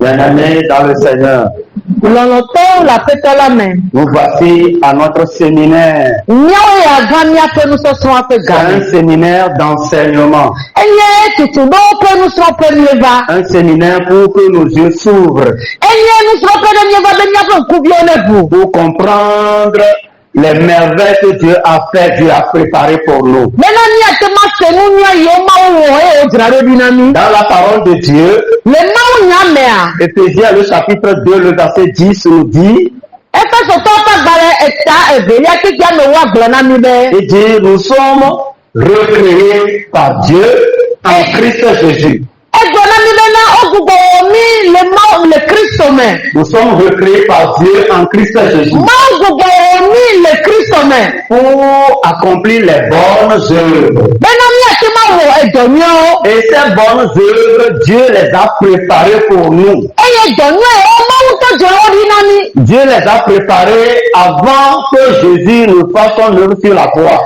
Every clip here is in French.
Bien-aimés dans le Seigneur, nous voici à notre séminaire. C'est un séminaire d'enseignement. Un séminaire pour que nos yeux s'ouvrent. Pour comprendre les merveilles que Dieu a fait, Dieu a préparé pour nous. Dans la parole de Dieu, Éphésiens le chapitre 2, le verset 10 nous dit, il dit, nous sommes recréés par Dieu en Christ Jésus. Nous sommes recréés par Dieu en Christ Jésus pour accomplir les bonnes œuvres. Et ces bonnes œuvres, Dieu les a préparées pour nous. Dieu les a préparées avant que Jésus ne fasse son œuvre sur la croix.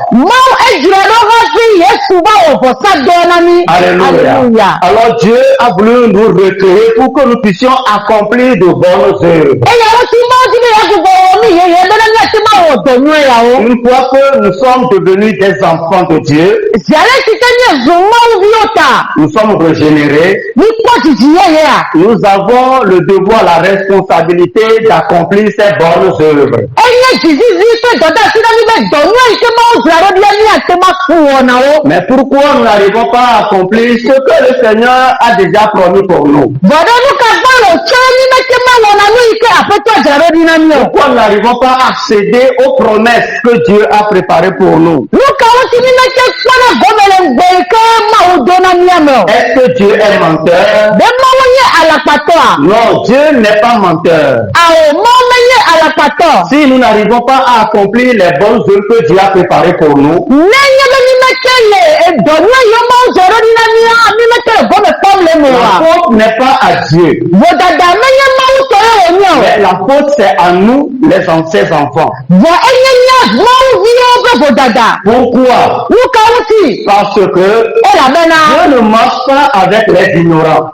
Alléluia. Alors Dieu a voulu nous recréer pour que nous puissions accomplir de bonnes œuvres. Une fois que nous sommes devenus des enfants de Dieu, nous sommes régénérés, nous avons le devoir, la responsabilité d'accomplir ces bonnes œuvres. Mais pourquoi nous n'arrivons pas à accomplir ce que le Seigneur a déjà promis pour nous? Pourquoi nous n'arrivons pas à accéder aux promesses que Dieu a préparées pour nous? Est-ce que Dieu est menteur? Non, Dieu n'est pas menteur. Si nous n'arrivons pas à accomplir les bonnes œuvres que Dieu a préparées pour nous, la faute n'est pas à Dieu. Mais la faute c'est à nous, ses enfants. Pourquoi? Parce que Dieu ne marche pas avec les ignorants.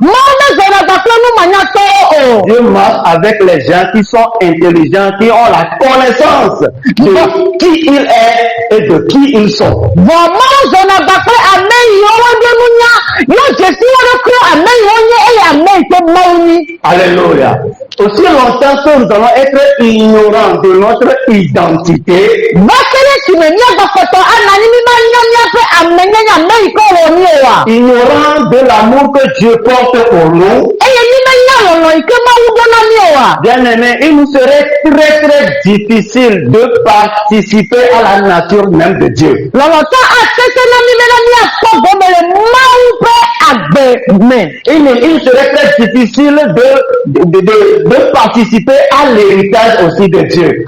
Dieu marche avec les gens qui sont intelligents, qui ont la connaissance de qui il est et de qui ils sont. Alléluia. Aussi longtemps que nous allons être ignorants de notre identité, ignorants de l'amour que Dieu porte pour nous, bien aimé, il nous serait très très difficile de participer à la nature même de Dieu. Il serait très difficile de participer à l'héritage aussi de Dieu.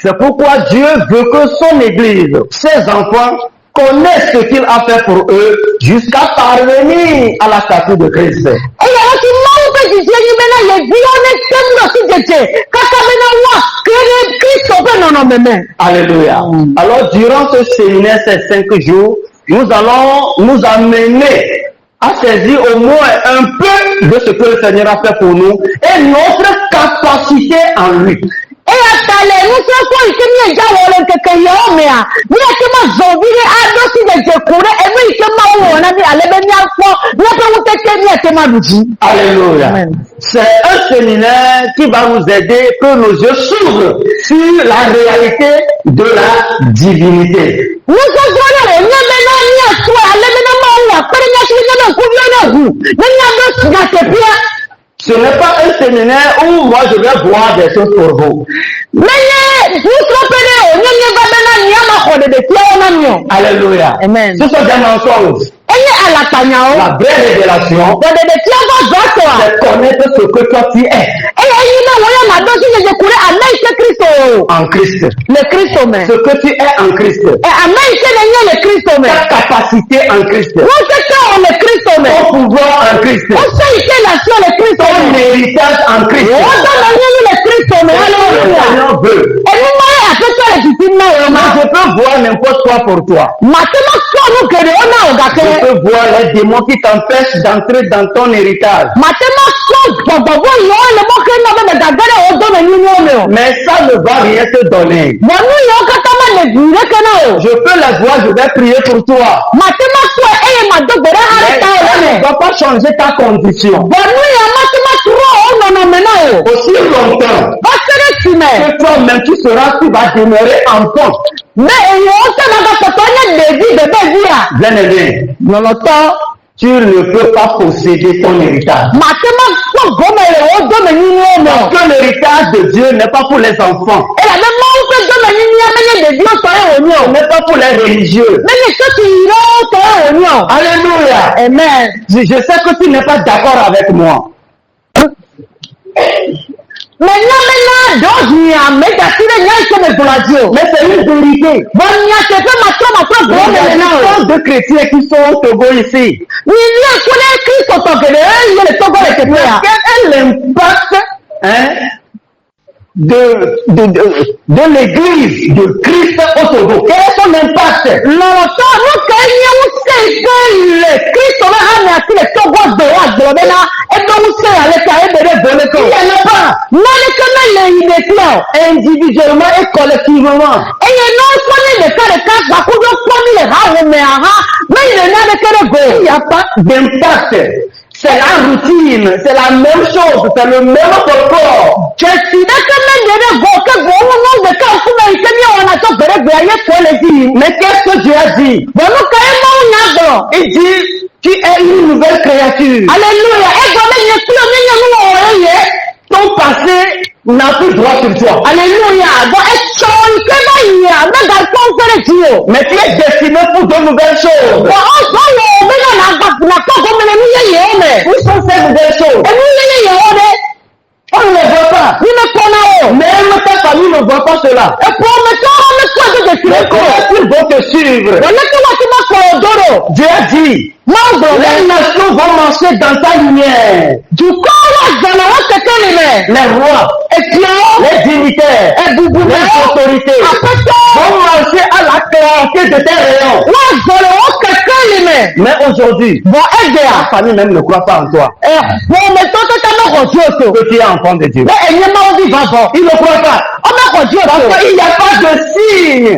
C'est pourquoi Dieu veut que son Église, ses enfants, connaissent ce qu'il a fait pour eux jusqu'à parvenir à la statue de Christ. Alléluia. Alors durant ce séminaire, ces 5 jours, nous allons nous amener à saisir au moins un peu de ce que le Seigneur a fait pour nous et notre capacité en lui. Alléluia. C'est un séminaire qui va nous aider que nos yeux s'ouvrent sur la réalité de la divinité. Ce n'est pas un séminaire où moi je vais voir des choses pour vous. Alléluia. Amen. Ce sont des mensonges. La vraie révélation, c'est connaître ce que toi tu es. En Christ. Le Christ. Ce que tu es en Christ. Ta capacité en Christ. Ton pouvoir en Christ. Ton héritage en Christ. Mais je peux voir n'importe quoi pour toi. Je peux voir les démons qui t'empêchent d'entrer dans ton héritage. Mais ça ne va rien te donner. Je peux les voir, je vais prier pour toi. Mais ça ne va pas changer ta condition. Aussi longtemps que toi-même tu vas demeurer en fond. Bien aimé, tu ne peux pas posséder ton héritage. Parce que l'héritage de Dieu n'est pas pour les enfants. Ce n'est pas pour les religieux. Alléluia. Amen. Je sais que tu n'es pas d'accord avec moi. Mais c'est une vérité. Il y a de chrétiens qui sont au Togo ici. Quel est l'impact de l'église de Christ au Togo? Quel est son impact? Il n'y en a pas. Individuellement et collectivement. Il n'y a pas d'impact. C'est la routine, c'est la même chose, c'est le même folklore. Mais qu'est-ce que Dieu a dit? Il dit, tu es une nouvelle créature. Alléluia. Ton passé n'a plus droit sur toi. Alléluia. Mais tu es destiné pour de nouvelles choses. Où sont ces nouvelles choses? On ne les voit pas. Même ta famille ne voit pas cela. Mais comment ils vont te suivre? Dieu a dit, les nations vont marcher dans ta lumière. Les rois, les dignitaires, les autorités vont marcher à la clarté de tes rayons. Mais aujourd'hui, ta famille même ne croit pas en toi. Que tu es enfant de Dieu. Il ne croit pas. Parce qu'il n'y a pas de signe.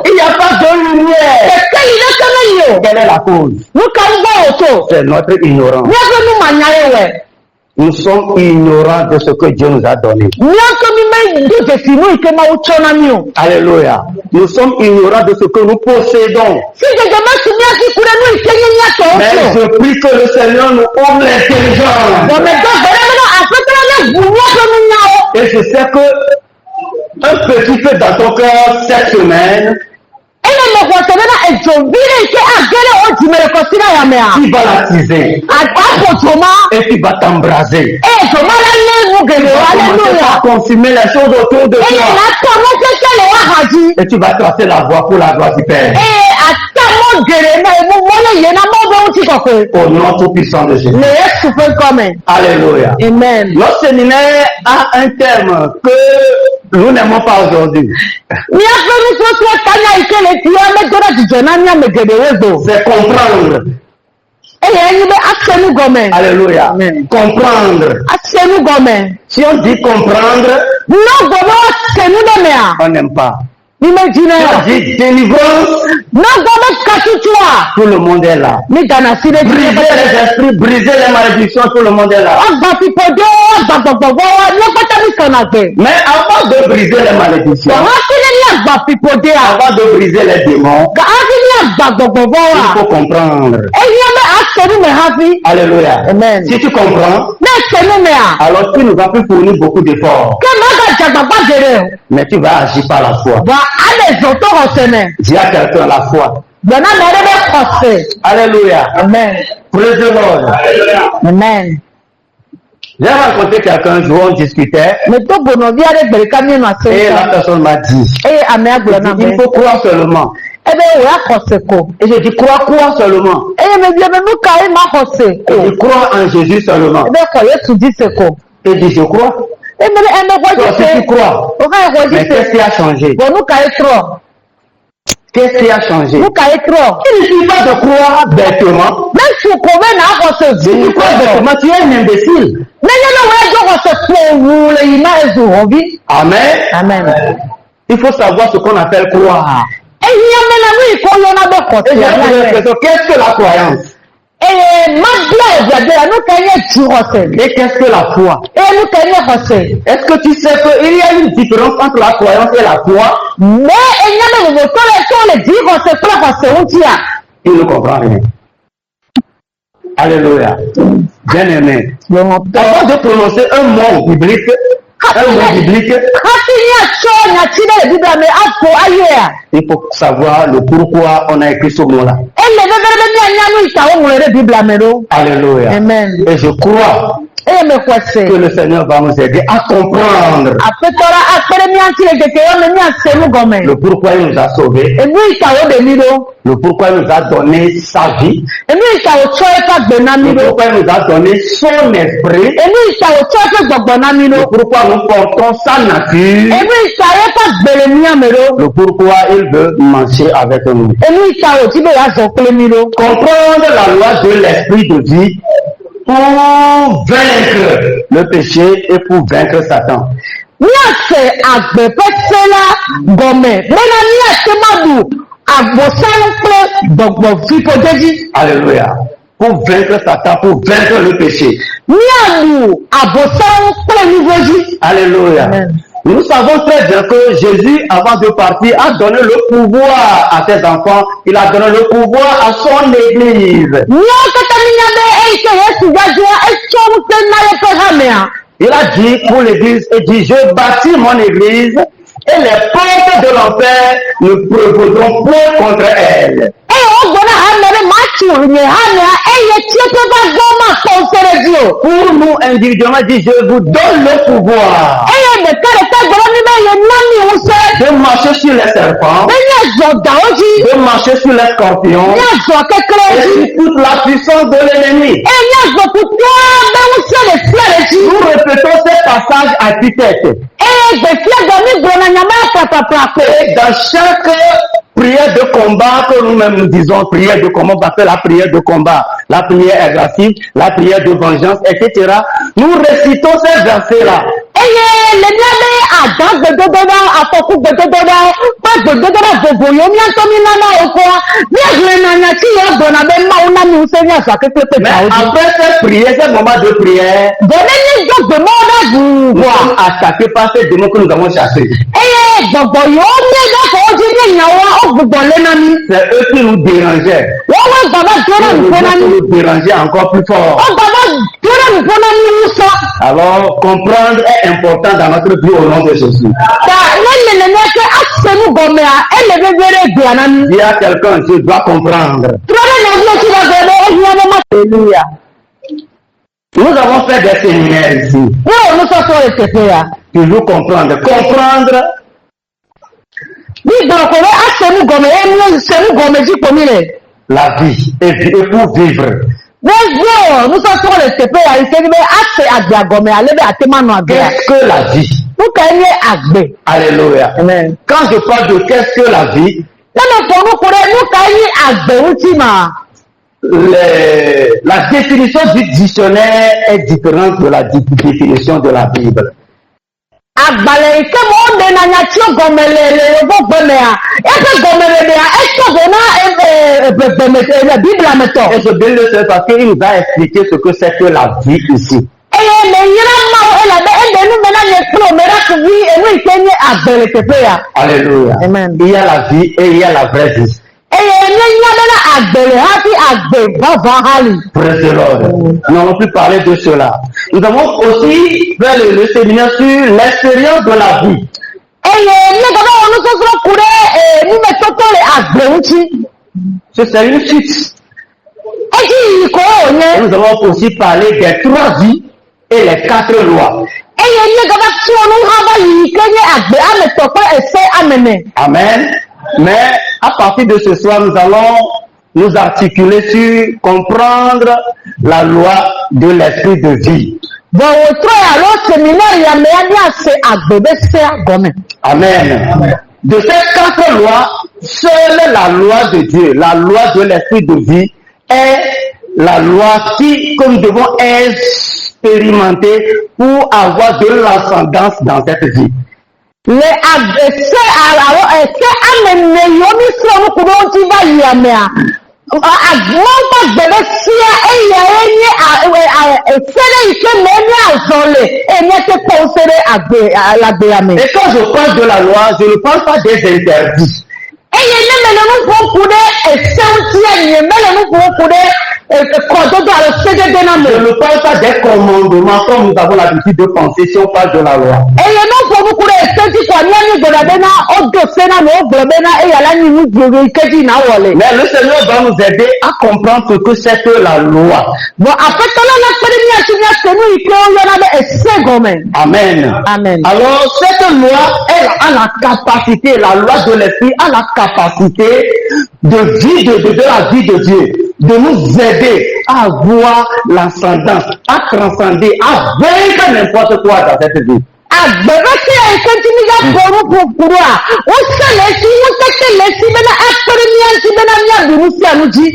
Il n'y a pas de lumière. Quelle est la cause? C'est notre ignorance. Nous sommes ignorants de ce que Dieu nous a donné. Alléluia. Nous sommes ignorants de ce que nous possédons. Mais je prie que le Seigneur nous ouvre l'intelligence. Et je sais que un petit peu dans ton cœur cette semaine, tu vas l'attiser et tu vas t'embraser. Tu vas commencer à consumer les choses autour de toi et tu vas tracer la voie pour la gloire du Père. Au nom tout puissant de Jésus. Alléluia. Amen. Notre séminaire a un thème que nous n'aimons pas aujourd'hui. C'est comprendre. Alléluia. Amen. Comprendre. Si on dit comprendre, on n'aime pas. Si on dit délivrance, tout le monde est là. Briser les esprits, briser les malédictions, tout le monde est là. Mais avant de briser les malédictions, avant de briser les démons, il faut comprendre. Alléluia. Amen. Si tu comprends, alors tu ne vas plus fournir beaucoup d'efforts. Mais tu vas agir par la foi. Dis à quelqu'un la foi. Alléluia. Amen. Praise the Lord. Amen. J'ai rencontré quelqu'un un jour, on discutait. Et la personne m'a dit, il faut croire seulement. Et je dis, crois seulement. Et je crois en Jésus seulement. Et dit, je crois. Toi aussi tu crois. Mais qu'est-ce qui a changé? Qu'est-ce qui a changé? Il ne suffit pas de croire bêtement. Si tu crois bêtement, tu es un imbécile. Amen. Il faut savoir ce qu'on appelle croire. Qu'est-ce que la croyance? Et qu'est-ce que la foi? Est-ce que tu sais qu'il y a une différence entre la croyance et la foi? Il ne comprend rien. Alléluia. Bien aimé. Avant de prononcer un mot biblique, il faut savoir le pourquoi on a écrit ce mot-là. Alléluia. Amen. Et je crois que le Seigneur va nous aider à comprendre le pourquoi il nous a sauvés, le pourquoi il nous a donné sa vie, le pourquoi il nous a donné son esprit, le pourquoi nous portons sa nature, le pourquoi il veut marcher avec nous. Comprendre la loi de l'esprit de vie pour vaincre le péché et pour vaincre Satan. Alléluia. Pour vaincre Satan, pour vaincre le péché. Alléluia. Amen. Nous savons très bien que Jésus, avant de partir, a donné le pouvoir à ses enfants. Il a donné le pouvoir à son église. Il a dit pour l'église, il dit, je bâtis mon église et les portes de l'enfer ne prévaudront point contre elle. Pour nous individuellement, dit, je vous donne le pouvoir de marcher sur les serpents, de marcher sur les scorpions et sur toute la puissance de l'ennemi. Nous répétons ces passages à tue-tête. Et dans chaque prière de combat que nous-mêmes nous disons, prière de combat, on va faire la prière de combat, la prière agressive, la prière de vengeance, etc. Nous récitons ces versets-là. Mais après cette prière, ce moment de prière, nous sommes attaqués par ces démons que nous avons chassés. C'est eux qui nous dérangeaient. Ils nous dérangeaient encore plus fort. Alors, comprendre est important dans notre vie au nom de Jésus. Dis à quelqu'un, je dois comprendre. Nous avons fait des séminaires ici. Toujours comprendre. Comprendre. La vie et pour vivre. Qu'est-ce que la vie? Alléluia. Amen. Quand je parle de qu'est-ce que la vie, la définition du dictionnaire est différente de la définition de la Bible. Et je bien le sais parce qu'il nous a expliqué ce que c'est que la vie ici. Alléluia. Amen. Il y a la vie et il y a la vraie vie. Praise the Lord. Nous n'avons plus parlé de cela. Nous avons aussi fait le séminaire sur l'expérience de la vie. C'est une suite. Nous avons aussi parlé des 3 vies et les 4 lois. Amen. Mais à partir de ce soir, nous allons nous articuler sur comprendre la loi de l'esprit de vie. Amen. De ces 4 lois, seule la loi de Dieu, la loi de l'esprit de vie, est la loi que nous devons expérimenter pour avoir de l'ascendance dans cette vie. Et quand je parle de la loi, je ne parle pas des interdits. Je ne parle pas des commandements comme nous avons l'habitude de penser si on parle de la loi. Mais le Seigneur va nous aider à comprendre ce que c'est que la loi. Amen. Amen. Alors cette loi, elle a la capacité, la loi de l'esprit a la capacité de vie de la vie de Dieu, de nous aider à avoir l'ascendance, à transcender, à vaincre n'importe quoi dans cette vie.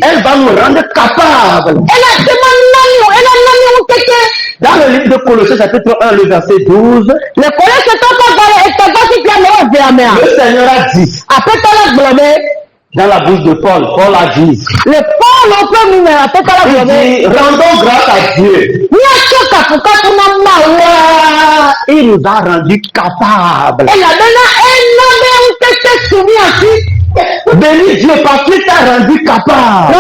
Elle va nous rendre capables. Dans le livre de Colossiens chapitre 1, le verset 12, le Seigneur a dit, dans la bouche de Paul, Paul a dit, il dit, rendons grâce à Dieu. Il nous a rendus capables. Bénis Dieu parce qu'il t'a rendu capable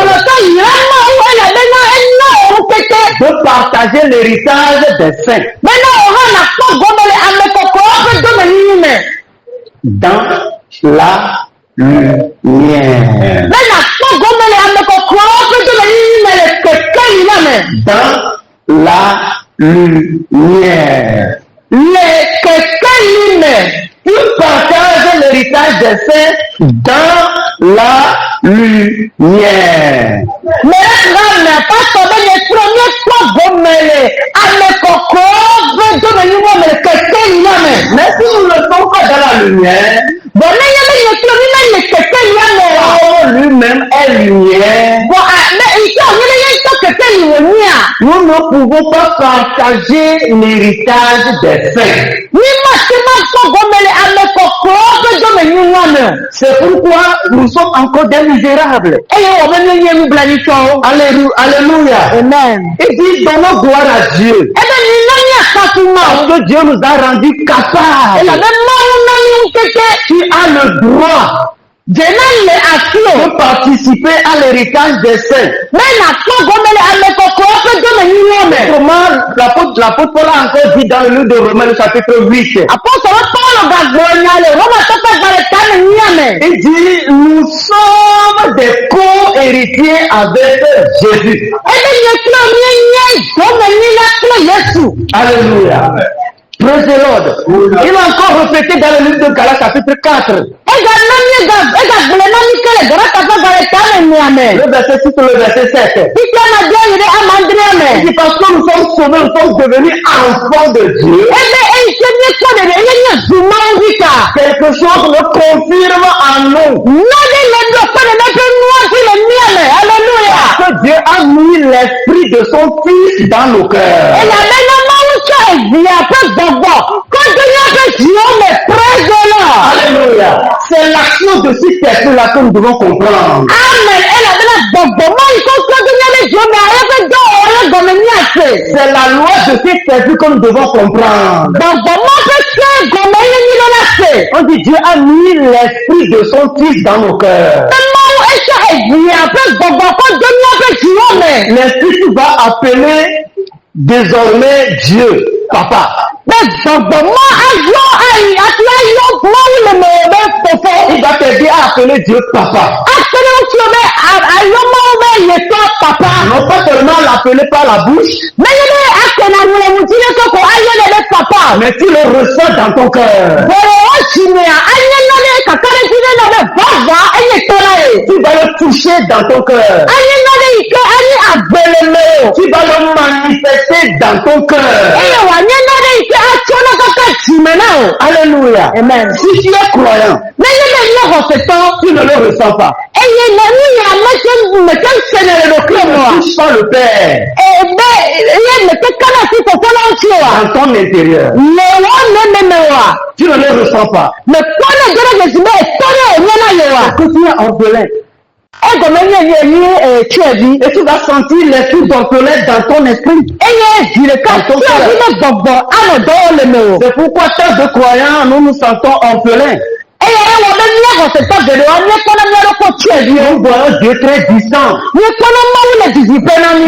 de partager l'héritage des saints dans la lumière. Dans la lumière. Il partage l'héritage des saints dans la lumière. Mais si nous ne sommes pas dans la lumière, lui-même est lumière. Nous ne pouvons pas partager l'héritage des saints. C'est pourquoi nous sommes encore des misérables. Alléluia. Amen. Il dit donnons gloire à Dieu. Parce que Dieu nous a rendus capables. Tu as le droit de participer à l'héritage des saints. Comment l'apôtre Paul a encore dit dans le livre de Romains, le chapitre 8. Il dit, nous sommes des co-héritiers avec Jésus. Alléluia. Praise the Lord. Il a encore répété dans le livre de Galates chapitre 4. Le verset 6 et le verset 7. Il dit parce que nous sommes sauvés, nous sommes devenus enfants de Dieu. Quelque chose le confirme en nous. Parce que Dieu a mis l'esprit de son Fils dans nos cœurs. Alléluia. C'est l'action de cet esprit-là que nous devons comprendre. C'est la loi de cet esprit que nous devons comprendre. On dit Dieu a mis l'esprit de son Fils dans nos cœurs. L'esprit qui va appeler désormais Dieu, Papa. Il va t'aider à appeler Dieu Papa. Non pas seulement l'appeler par la bouche, mais tu le reçois dans ton cœur. Tu vas le toucher dans ton cœur. Tu vas le manifester dans ton cœur. Alléluia. Amen. Si tu es croyant, tu ne le ressens pas. Tu ne touches pas le Père dans ton intérieur. Tu ne le ressens pas. Parce que tu es orphelin. Et tu vas sentir l'esprit d'orphelin dans ton esprit. C'est pourquoi tant de croyants, nous nous sentons orphelins. Nous voyons Dieu très distant.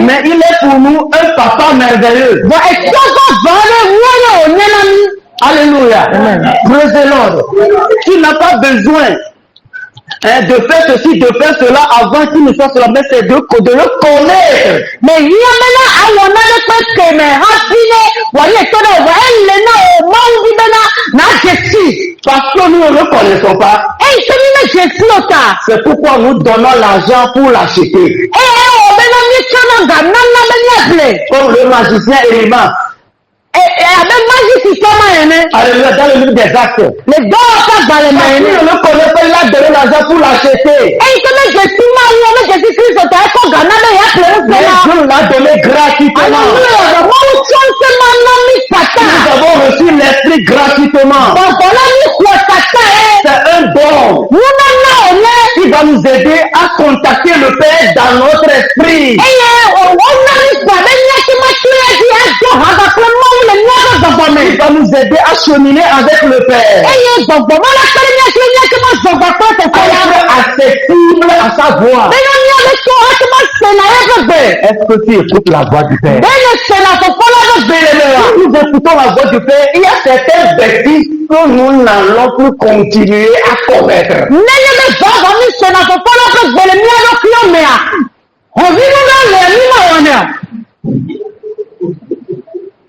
Mais il est pour nous un papa merveilleux. Alléluia. Praise the Lord. Tu n'as pas besoin de faire ceci, de faire cela avant qu'il ne soit cela, mais c'est de le connaître. Parce que nous ne le connaissons pas. C'est pourquoi nous donnons l'argent pour l'acheter. Comme le magicien Elimas. Alléluia, dans le livre des Actes. Mais il ne le connaît pas, il a donné l'argent pour l'acheter. Mais Dieu l'a donné gratuitement. Nous avons reçu l'esprit gratuitement. C'est un don qui va nous aider à contacter le Père dans notre esprit. Il va nous aider à cheminer avec le Père. Être accessible à sa voix. Est-ce que tu écoutes la voix du Père? Si nous écoutons la voix du Père, il y a certains bêtises que nous n'allons plus continuer à commettre.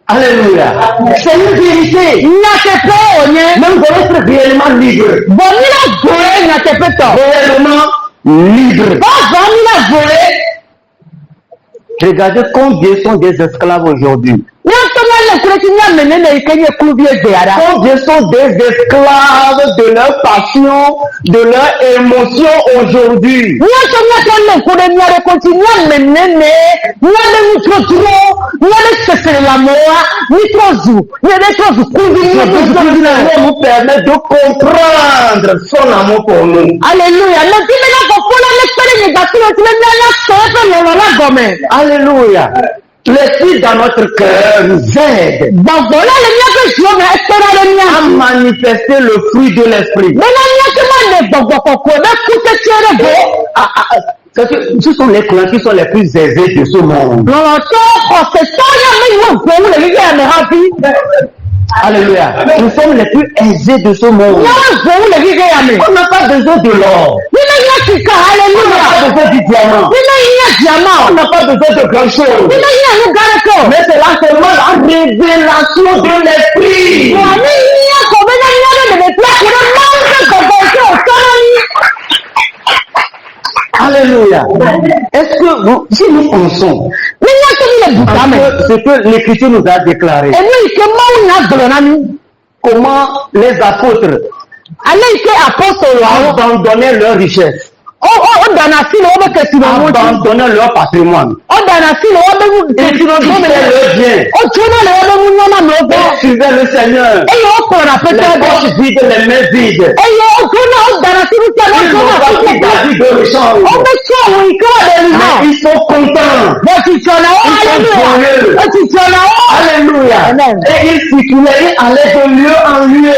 Alléluia. C'est une vérité. Même vous allez être réellement libre. Réellement libre. Regardez combien sont des esclaves aujourd'hui. Combien sont des esclaves de leur passion, de leur émotion aujourd'hui. Nous permet de comprendre son amour pour nous. Alléluia. Alléluia. L'esprit dans notre cœur nous aide à manifester le fruit de l'esprit. Ce sont les croyants qui sont les plus aisés de ce monde. Alléluia. Nous sommes les plus aisés de ce monde. On n'a pas besoin de l'or. On n'a pas besoin du diamant. On n'a pas besoin de grand chose. Mais c'est là seulement la révélation de l'esprit. Alléluia. Est-ce que si nous pensons ce que l'Écriture nous a déclaré, comment les apôtres abandonnaient leur richesse, abandonnaient leur patrimoine, ils suivaient leur bien, ils suivaient le Seigneur, les poches vides, les mains vides. Ils n'ont pas pris d'avis de rechange. Mais ils sont contents. Ils sont joyeux. Alléluia. Et ils circulaient, ils allaient de lieu en lieu.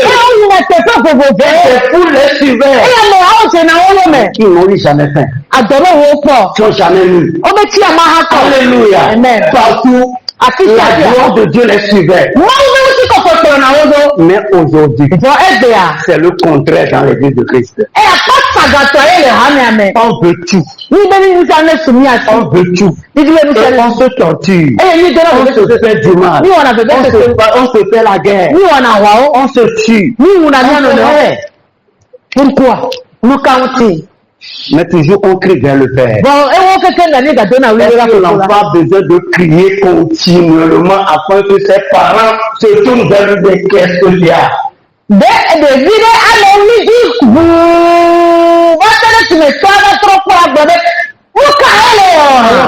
Les foules les suivaient. Ils n'ont eu jamais faim. Ils n'ont jamais lu. Alléluia. Partout, la gloire de Dieu les suivait. Mais aujourd'hui, c'est le contraire dans l'église de Christ. On veut tout. On veut tout. Et on se torture. On se fait du mal. On se fait la guerre. On se tue. Pourquoi? Mais toujours on crie vers le Père. Est-ce que l'enfant a besoin de crier continuellement afin que ses parents se tournent vers lui? Qu'est-ce qu'il y a?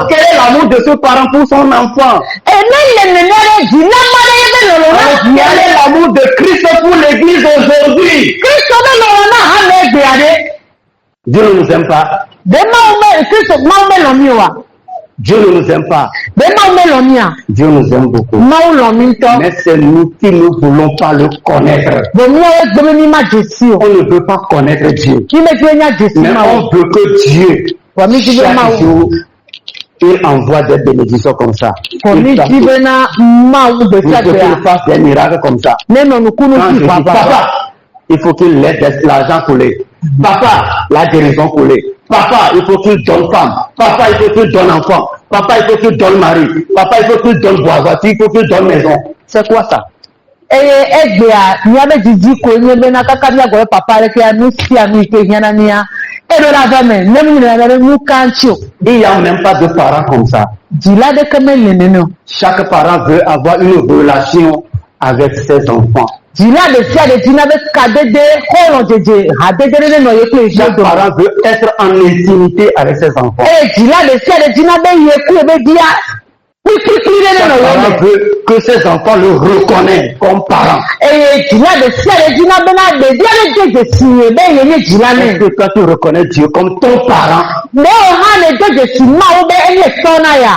Quel est l'amour de ce parent pour son enfant? Quel est l'amour de Christ pour l'église aujourd'hui? Dieu ne nous aime pas. Dieu ne nous aime pas. Dieu nous aime beaucoup. Mais c'est nous qui ne voulons pas le connaître. On ne veut pas connaître Dieu. Mais on veut que Dieu, chaque jour, il envoie des bénédictions comme ça. Il fasse des miracles comme ça. Papa, il faut qu'il laisse l'argent couler. Papa, la guérison couler. Papa, il faut qu'il donne femme. Papa, il faut qu'il donne enfant. Papa, il faut qu'il donne mari. Papa, il faut qu'il donne voiture. Il faut qu'il donne maison. C'est quoi ça? Il n'y a même pas de parents comme ça. Chaque parent veut avoir une relation avec ses enfants. Chaque parent veut être en intimité avec ses enfants. Chaque parent veut que ses enfants le reconnaissent comme parents. Est-ce que quand tu reconnais Dieu comme ton parent,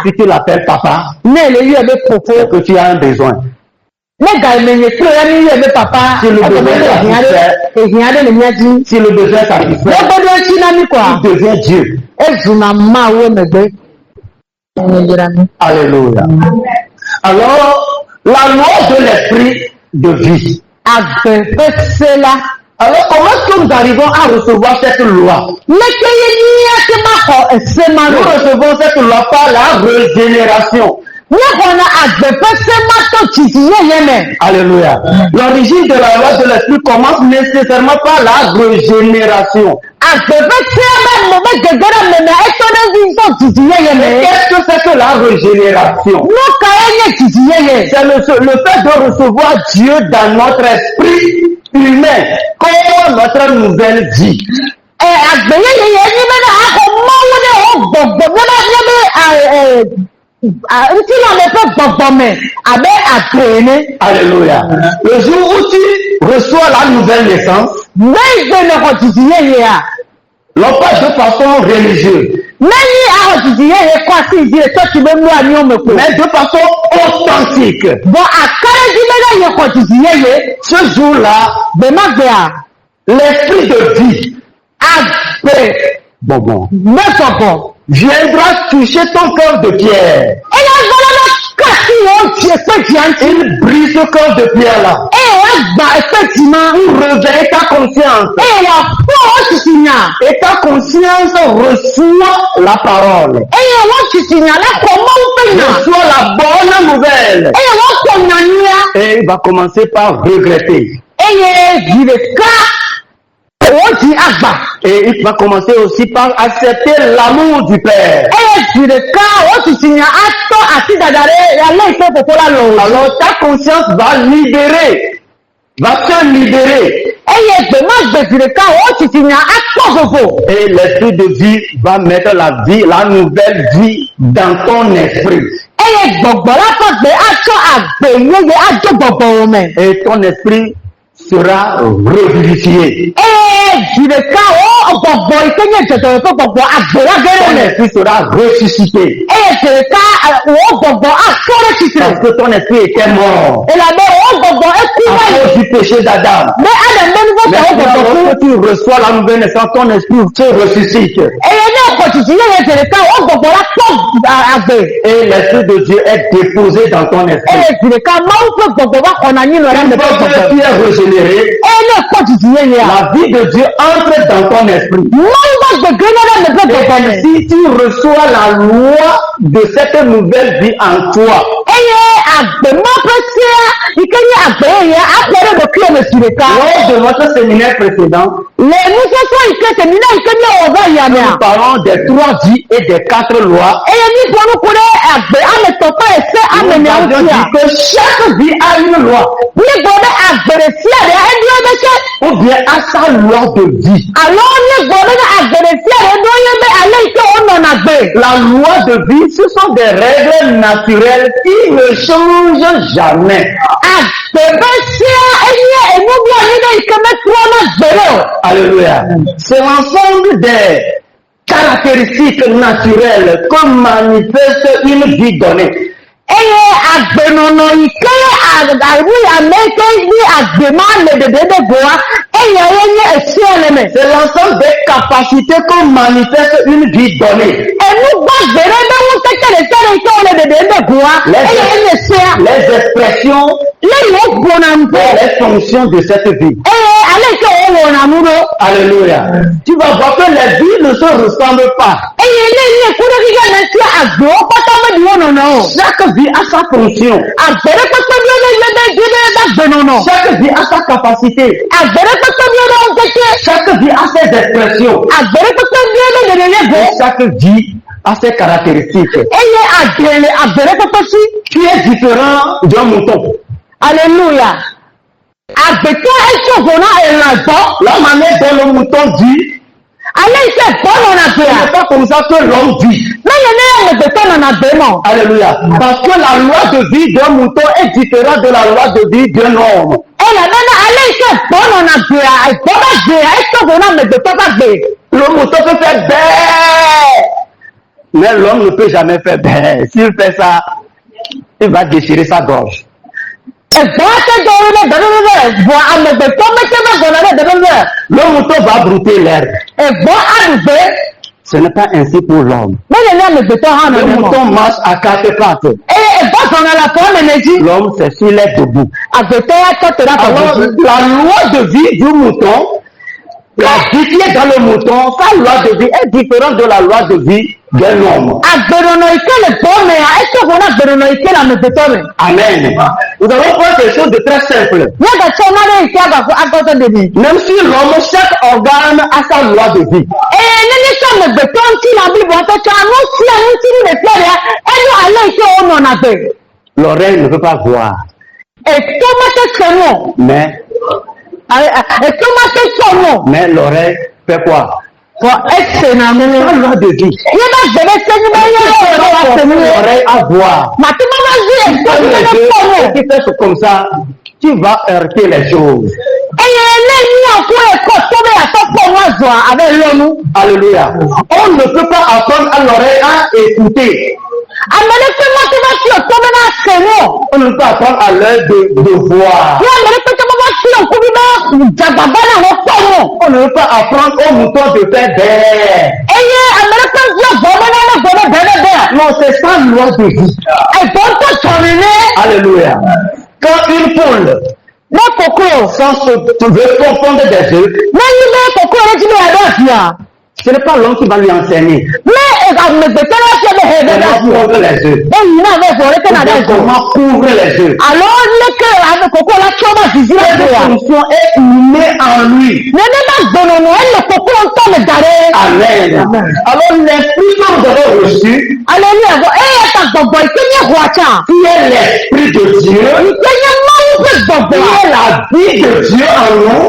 si tu l'appelles papa, c'est que tu as un besoin. Si le besoin est satisfait, il devient Dieu. Alléluia. Alors, la loi de l'esprit de vie. Alors, comment est-ce que nous arrivons à recevoir cette loi? Nous recevons cette loi par la régénération. Alléluia. L'origine de la loi de l'esprit commence nécessairement par la régénération. Qu'est-ce que c'est que la régénération? C'est le fait de recevoir Dieu dans notre esprit humain comme notre nouvelle vie. Alléluia. Le jour où tu reçois la nouvelle naissance, non pas de façon religieuse, mais de façon authentique. Ce jour-là, l'esprit de vie viendra toucher ton cœur de pierre. Il brise ce cœur de pierre là. Pour réveiller ta conscience. Et ta conscience reçoit la parole. Reçoit la bonne nouvelle. Et il va commencer par regretter. Et il va commencer aussi par accepter l'amour du Père. Alors ta conscience va se libérer. Et l'esprit de vie va mettre la nouvelle vie dans ton esprit. Et ton esprit sera revivifié. Ton esprit sera ressuscité. Parce que ton esprit était mort à cause du péché d'Adam. Mais lorsque tu reçois la nouvelle naissance, ton esprit se ressuscite. Et l'esprit de Dieu est déposé dans ton esprit. Tu es régénéré. La vie de Dieu entre dans ton esprit. Et si tu reçois la loi de cette nouvelle vie en toi, Lors de votre séminaire précédent, nous parlons des 3 vies et des 4 lois. Nous avions dit que chaque vie a une loi. Ou bien à sa loi de vie. La loi de vie, ce sont des règles naturelles qui ne changent jamais. Alléluia. C'est l'ensemble des caractéristiques naturelles que manifeste une vie donnée. C'est l'ensemble des capacités que manifeste une vie donnée. Les expressions et les fonctions de cette vie. Alléluia. Tu vas voir que les vies ne se ressemblent pas. Chaque vie a sa fonction. Chaque vie a sa capacité. Chaque vie a ses expressions. Chaque vie a ses caractéristiques. Tu es différent d'un mouton. Alléluia. La manière dont le mouton dit, c'est pas comme ça que l'homme vit. Alléluia. Parce que la loi de vie d'un mouton est différente de la loi de vie d'un homme. Le mouton peut faire bête, mais l'homme ne peut jamais faire bête. S'il fait ça, il va déchirer sa gorge. Le mouton va brouter l'herbe. Ce n'est pas ainsi pour l'homme. Le mouton marche à 4 pattes. L'homme, c'est s'il est debout. Alors, la loi de vie du mouton, la vie qui est dans le mouton, sa loi de vie est différente de la loi de vie d'un homme. Amen. Nous allons voir quelque chose de très simple. Même si l'homme, chaque organe a sa loi de vie. L'oreille ne peut pas voir. Mais l'oreille fait quoi? La loi de vie. L'oreille à voir. Si tu fais comme ça, tu vas heurter les choses. Alléluia. On ne peut pas apprendre à l'oreille à écouter. On ne peut pas apprendre à l'œil de voir. On ne peut pas apprendre au mouton de faire bête. Non, c'est ça la loi de vie. Alléluia. Quand une poule sans se confondre des œufs, ce n'est pas l'homme qui va lui enseigner. Comment couvrir les œufs? Comment couvrir les œufs? Cette fonction est innée en lui. Amen. Alors l'esprit que nous avons reçu, qui est l'esprit de Dieu, qui est la vie de Dieu en nous,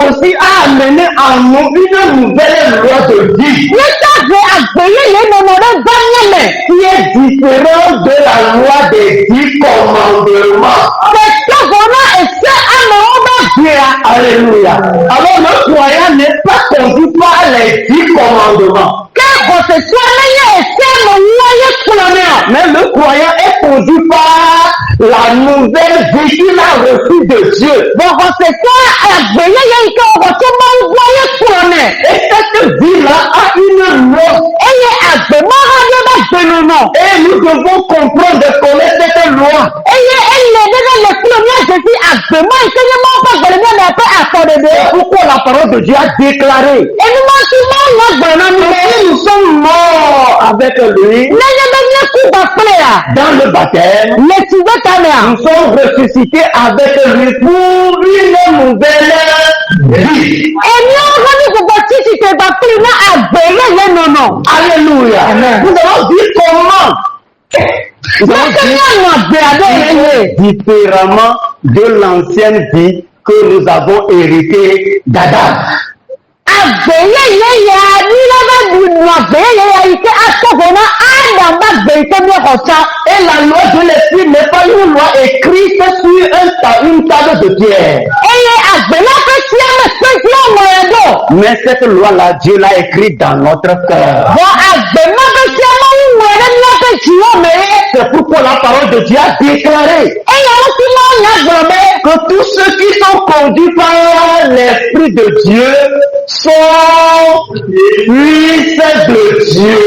aussi a amené en nous une nouvelle loi de vie qui est différente de la loi des 10 commandements. Alléluia. Alors le croyant n'est pas conduit par les 10 commandements. Mais le croyant est conduit par la nouvelle vie qu'il a reçue de Dieu. Et cette vie-là a une loi. Et nous devons comprendre et connaître cette loi. Pourquoi la parole de Dieu a déclaré que nous sommes morts avec lui, dans le baptême, nous sommes ressuscités avec lui pour une nouvelle vie. Alléluia. Nous allons dire comment. Nous allons dire différemment de l'ancienne vie que nous avons héritée d'Adam. Et la loi de l'esprit n'est pas une loi écrite sur une table de pierre. Mais cette loi-là, Dieu l'a écrite dans notre cœur. C'est pourquoi la parole de Dieu a déclaré que tous ceux qui sont conduits par l'Esprit de Dieu sont fils de Dieu.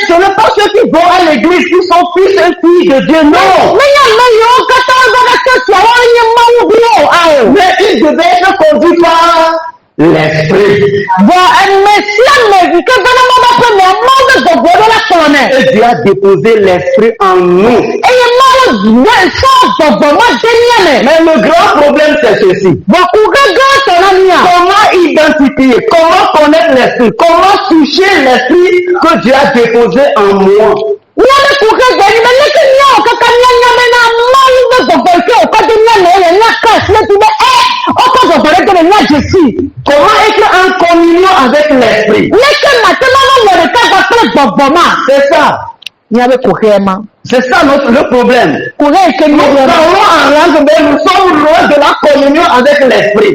Ce n'est pas ceux qui vont à l'église qui sont fils et filles de Dieu, non. Mais ils devaient être conduits par l'esprit. Et Dieu a déposé l'esprit en nous. Mais le grand problème c'est ceci. Comment identifier, comment connaître l'esprit, comment toucher l'esprit que Dieu a déposé en moi? Comment être en communion avec l'esprit? C'est ça. C'est ça le problème. Nous sommes loin de la communion avec l'esprit.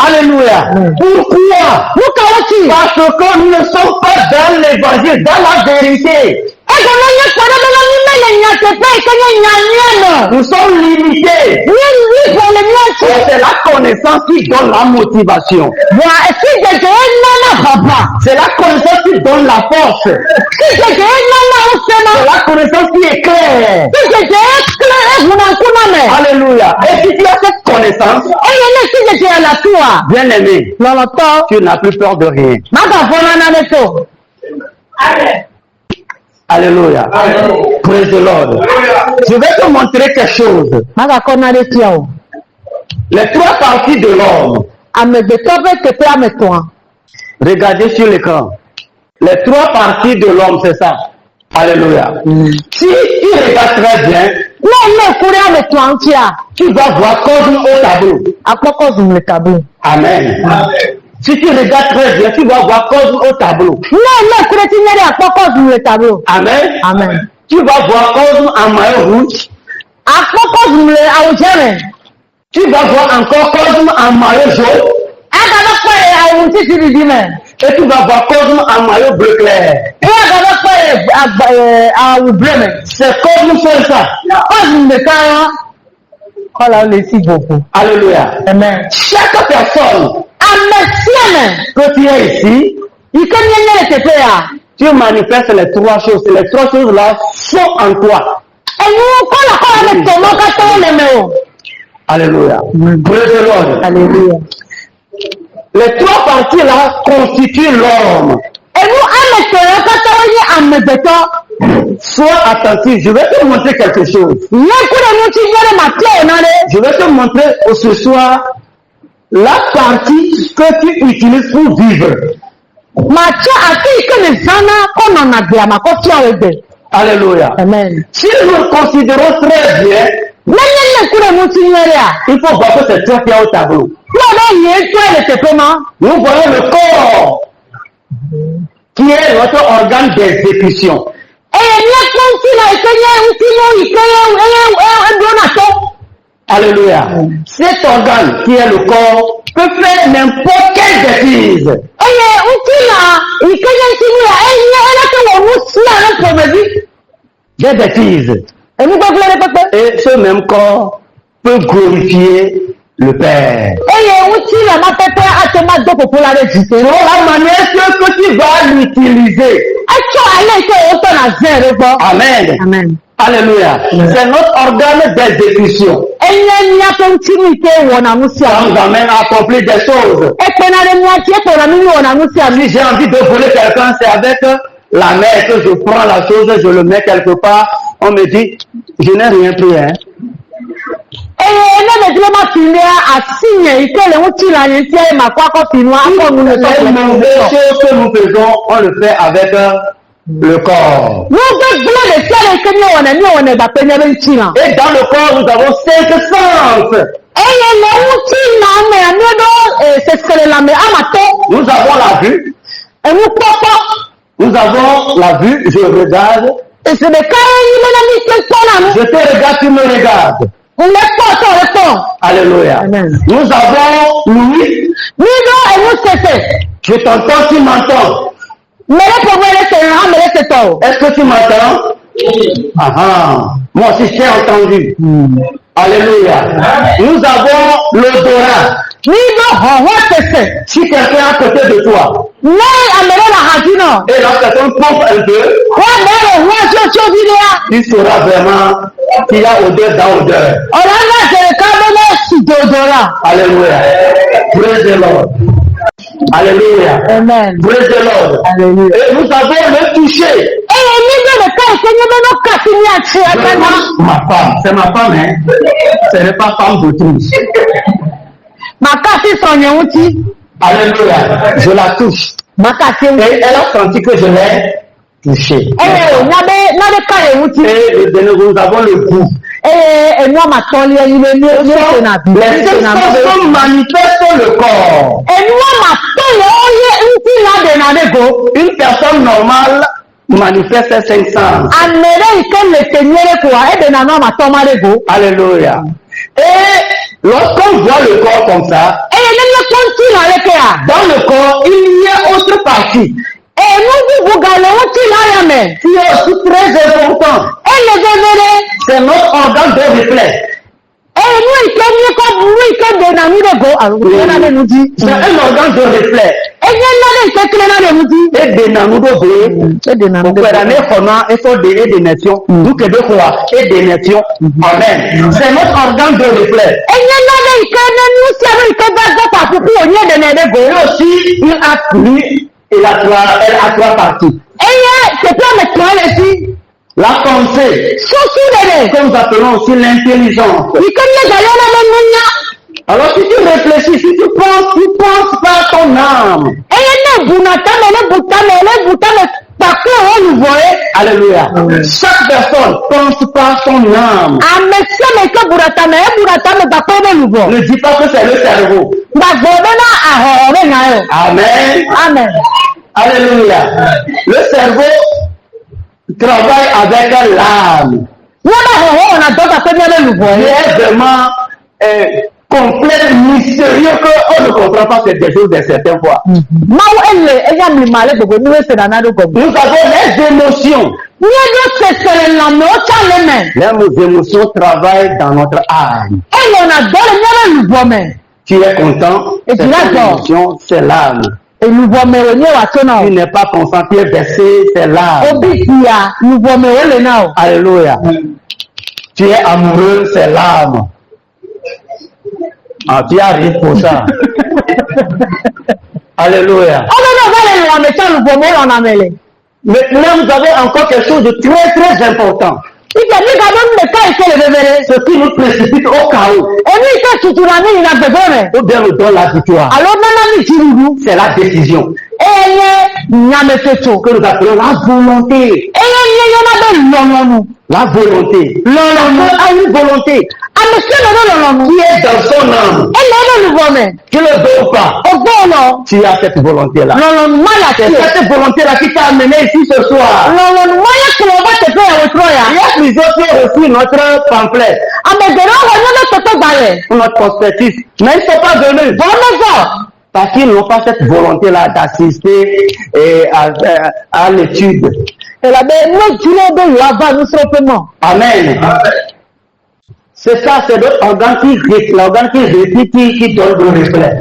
Alléluia. Pourquoi? Parce que nous ne sommes pas dans l'évangile, dans la vérité. Nous sommes limités. C'est la connaissance qui donne la motivation. C'est la connaissance qui donne la force. C'est la connaissance qui est claire. Alléluia. Et si tu as cette connaissance, bien aimé, tu n'as plus peur de rien. Alléluia. Praise the Lord. Je vais te montrer quelque chose. Les trois parties de l'homme. Regardez sur l'écran. Les trois parties de l'homme, c'est ça. Alléluia. Si tu regardes très bien, tu vas voir cosme au tableau. Amen. Si tu regardes très bien, tu vas voir cosme au tableau. Amen. Tu vas voir cosme en maillot rouge. Tu vas voir encore cosme en maillot jaune. Et tu vas voir cosme en maillot bleu clair. C'est cosme seul ça. Alléluia. Amen. Chaque personne que tu es ici, tu manifestes les trois choses. Les trois choses là sont en toi. Alléluia. Praise the Lord. Alléluia. Les trois parties là constituent l'homme. Sois attentif, je vais te montrer quelque chose. Je vais te montrer ce soir la partie que tu utilises pour vivre. Alléluia. Amen. Si nous considérons très bien, il faut voir que c'est toi qui es au tableau. Nous voyons le corps qui est notre organe d'exécution. Alléluia. Cet organe qui est le corps peut faire n'importe quelle bêtise. Des bêtises. Et ce même corps peut glorifier le Père. Selon la manière que tu vas l'utiliser. Amen. Alléluia. C'est notre organe d'exécution. Ça nous amène à accomplir des choses. Si j'ai envie de voler quelqu'un, c'est avec la main que je prends la chose, je le mets quelque part. On me dit, je n'ai rien pris. Hein. Les mauvaises choses que nous faisons, on le fait avec le corps. Et dans le corps, nous avons 5 sens. Nous avons la vue. Nous avons la vue, je regarde. Je te regarde, tu me regardes. Alléluia. Amen. Nous avons l'ouïe. Je t'entends, tu m'entends. Est-ce que tu m'entends? Moi aussi j'ai entendu. Alléluia. Nous avons l'odorat. Si quelqu'un est à côté de toi, et la personne pompe un peu, tu sauras vraiment qu'il y a odeur dans odeur. Alléluia. Praise the Lord. Alléluia. Amen. Praise the Lord. Alléluia. Et nous avons le toucher. Ma femme, c'est ma femme, hein. Ce n'est pas femme d'autrui. Alléluia. Je la touche. Et elle a senti que je l'ai touchée. Et nous avons le goût. Les sensations manifestent le corps. Une personne normale manifeste ses 5 sens. Alléluia. Et lorsqu'on voit le corps comme ça, dans le corps, il y a autre partie qui est aussi très important. C'est notre organe de réflexe. C'est un organe de réflexe. Et des nanudo Amen. C'est notre organe de réflexe. Et aussi, il a pris, elle a 3 parties. La pensée, que nous appelons aussi l'intelligence. Alors si tu réfléchis, si tu penses par ton âme. Alléluia. Chaque personne pense par son âme. Ne dis pas que c'est le cerveau. Amen. Amen. Alléluia. Le cerveau travaille avec l'âme. Il est vraiment complet, mystérieux, qu'on ne comprend pas quelque chose de certaines fois. Nous avons les émotions. Les émotions travaillent dans notre âme. Tu es content, c'est l'émotion, c'est l'âme. Tu n'es pas content, tu es versé, c'est l'âme. Alléluia. Tu es amoureux, c'est l'âme. Ah, tu arrives pour ça. Alléluia. Maintenant, vous avez encore quelque chose de très très important. Ce qui nous précipite au chaos. Ou bien nous donne la victoire. C'est la décision. Que nous appelons la volonté. La volonté. A une volonté qui est dans son âme. Tu ne le veux pas. Tu as cette volonté-là. C'est cette volonté-là qui t'a amené ici ce soir. Il y a plusieurs qui ont reçu notre pamphlet. Notre prospectus. Mais ils ne sont pas venus. Parce qu'ils n'ont pas cette volonté-là d'assister à l'étude. Amen. C'est ça, c'est notre organe qui donne le reflet.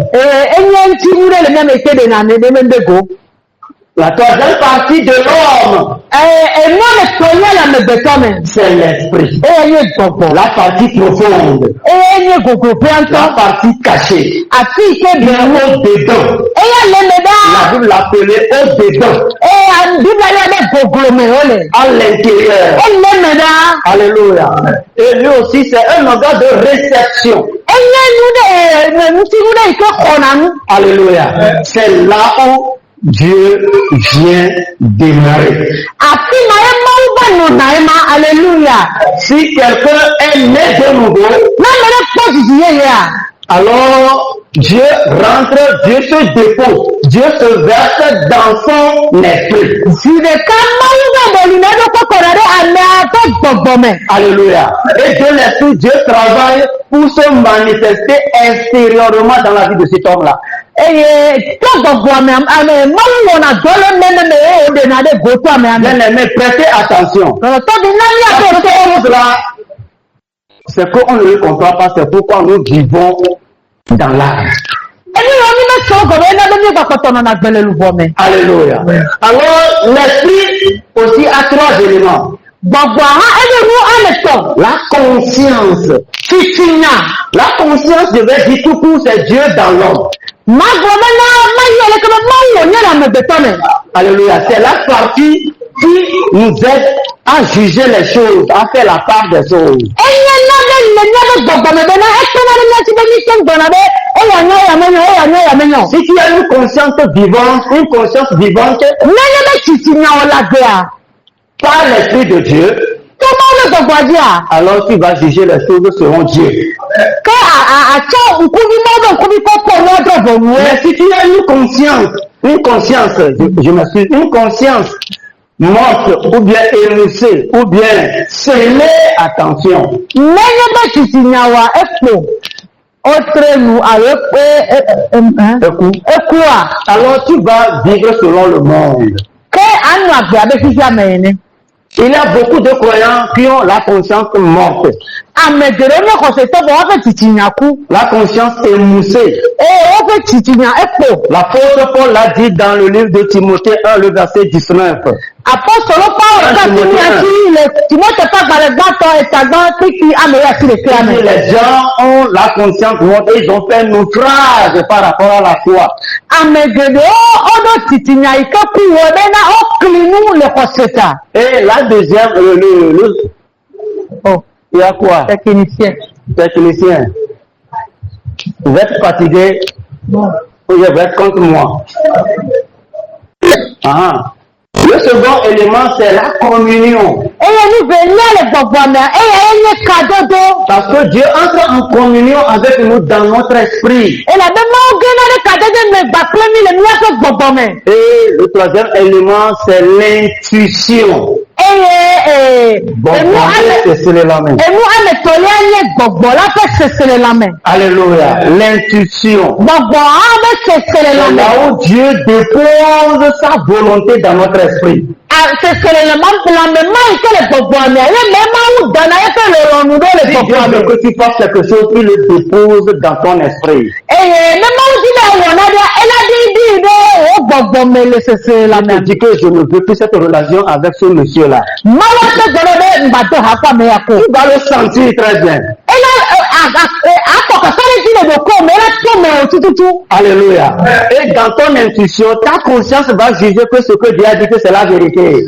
La troisième partie de l'homme, c'est l'esprit. La partie profonde, la partie cachée, au-dedans. La Bible l'appelait au-dedans, à l'intérieur. Alléluia. Et lui aussi, c'est un organe de réception. Alléluia. C'est là où Dieu vient demeurer. Alléluia. Si quelqu'un est né de nouveau, alors Dieu rentre, Dieu se dépose, Dieu se verse dans son esprit. Alléluia. Et de l'esprit, Dieu travaille pour se manifester extérieurement dans la vie de cet homme-là. Bien-aimés, prêtez attention. C'est qu'on ne le comprend pas, c'est pourquoi nous vivons dans l'âge. Alléluia. Alors, l'esprit aussi a trois éléments. La conscience. La conscience devait dire tout court, c'est Dieu dans l'homme. Alléluia. C'est la partie qui nous aide à juger les choses, à faire la part des choses. Si tu as une conscience vivante, par l'Esprit de Dieu, alors tu vas juger les choses selon Dieu. Mais si tu as une conscience, je m'excuse, une conscience morte, ou bien émoussée, ou bien scellée, attention. Alors tu vas vivre selon le monde. Il y a beaucoup de croyants qui ont la conscience morte. La conscience émoussée. L'apôtre Paul l'a dit dans le livre de Timothée 1, le verset 19. Les gens ont la conscience morte et ils ont fait un outrage par rapport à la foi. Et la deuxième, il y a quoi? Technicien. Vous êtes fatigué? Ou vous êtes contre moi? Le second élément, c'est la communion. Parce que Dieu entre en communion avec nous dans notre esprit. Et le troisième élément, c'est l'intuition. Alléluia. L'intuition. Là où Dieu dépose sa volonté dans notre esprit. Si Dieu veut que tu fasses quelque chose, il le dépose dans ton esprit. Il dit que je ne veux plus cette relation avec ce monsieur-là. Tu vas le sentir très bien. Alléluia. Et dans ton intuition, ta conscience va juger que ce que Dieu a dit que c'est la vérité.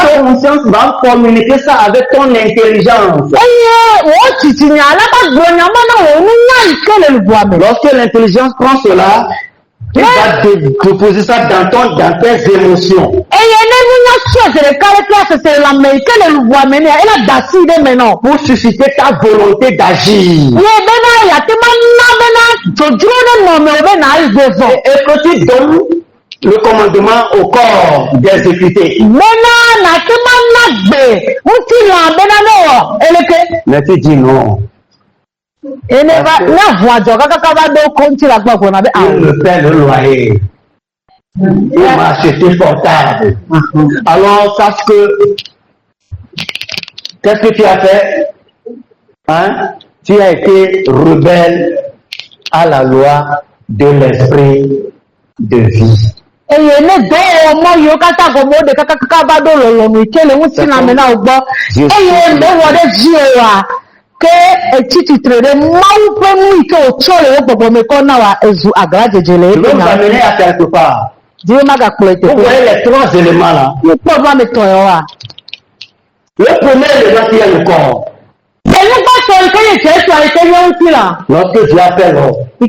Ta conscience va communiquer ça avec ton intelligence. Lorsque l'intelligence prend cela, tu vas déposer ça dans tes émotions. Pour susciter ta volonté d'agir. Et que tu donnes le commandement au corps d'exécuter. Mais tu dis non. Il me paie le loyer. Il m'a acheté portable. Alors, sache que, qu'est-ce que tu as fait? tu as été rebelle à la loi de l'esprit de vie. Et il y a des gens qui ont amener à quelque part. Vous voyez les trois éléments là. Le premier élément qui est le corps. Lorsque Dieu a fait l'homme, et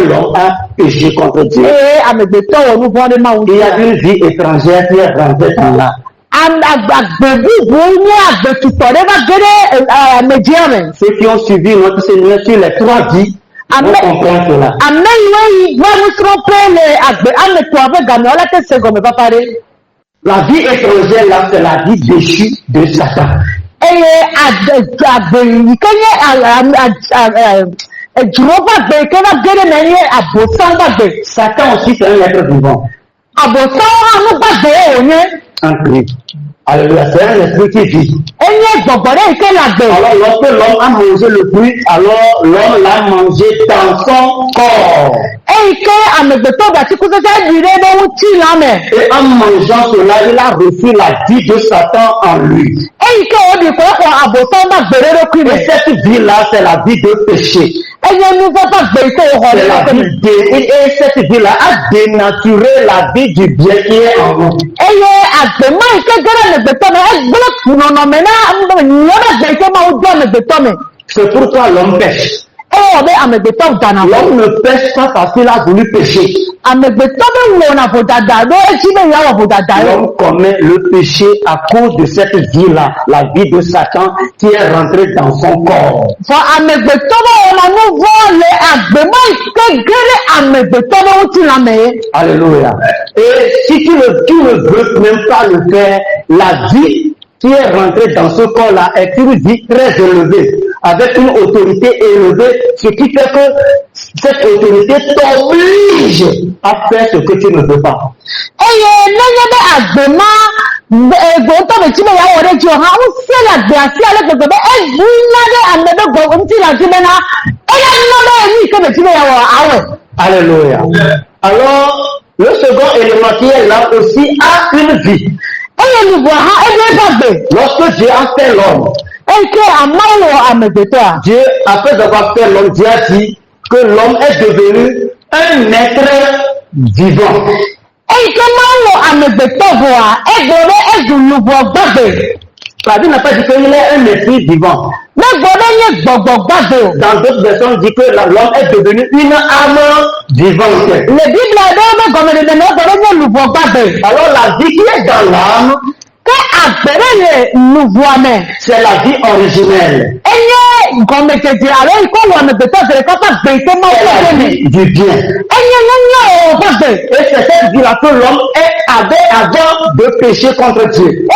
l'homme a péché contre Dieu, il y a une vie étrangère qui est rentrée dans là. Ceux qui ont suivi notre Seigneur sur les trois vies vont comprendre cela. La vie étrangère là, c'est la vie déchue de Satan. Satan aussi c'est un être vivant. Alléluia, c'est un esprit qui vit. Alors lorsque l'homme a mangé le fruit, alors l'homme l'a mangé dans son corps. Et en mangeant cela, il a reçu la vie de Satan en lui. Et cette vie-là, c'est la vie de péché. Et cette vie-là a dénaturé la vie du bien qui est en nous. C'est pourquoi l'homme pêche. L'homme ne pêche pas parce qu'il a voulu pécher. L'homme commet le péché à cause de cette vie-là, la vie de Satan qui est rentrée dans son corps. Alléluia. Et si tu ne veux même pas le faire, la vie qui est rentrée dans ce corps-là est une vie très élevée, avec une autorité élevée, ce qui fait que cette autorité t'oblige à faire ce que tu ne veux pas. Alléluia. Alors, le second élément qui est là aussi a une vie. Lorsque Dieu a fait l'homme, Dieu, après avoir fait l'homme, Dieu a dit que l'homme est devenu un être vivant. La Bible n'a pas dit qu'il est un esprit vivant. Dans d'autres versions, on dit que l'homme est devenu une âme vivante. Alors la vie qui est dans l'âme, c'est la vie originelle. C'est la vie du bien. Et c'est cette vie-là que l'homme avait avant de pécher contre Dieu.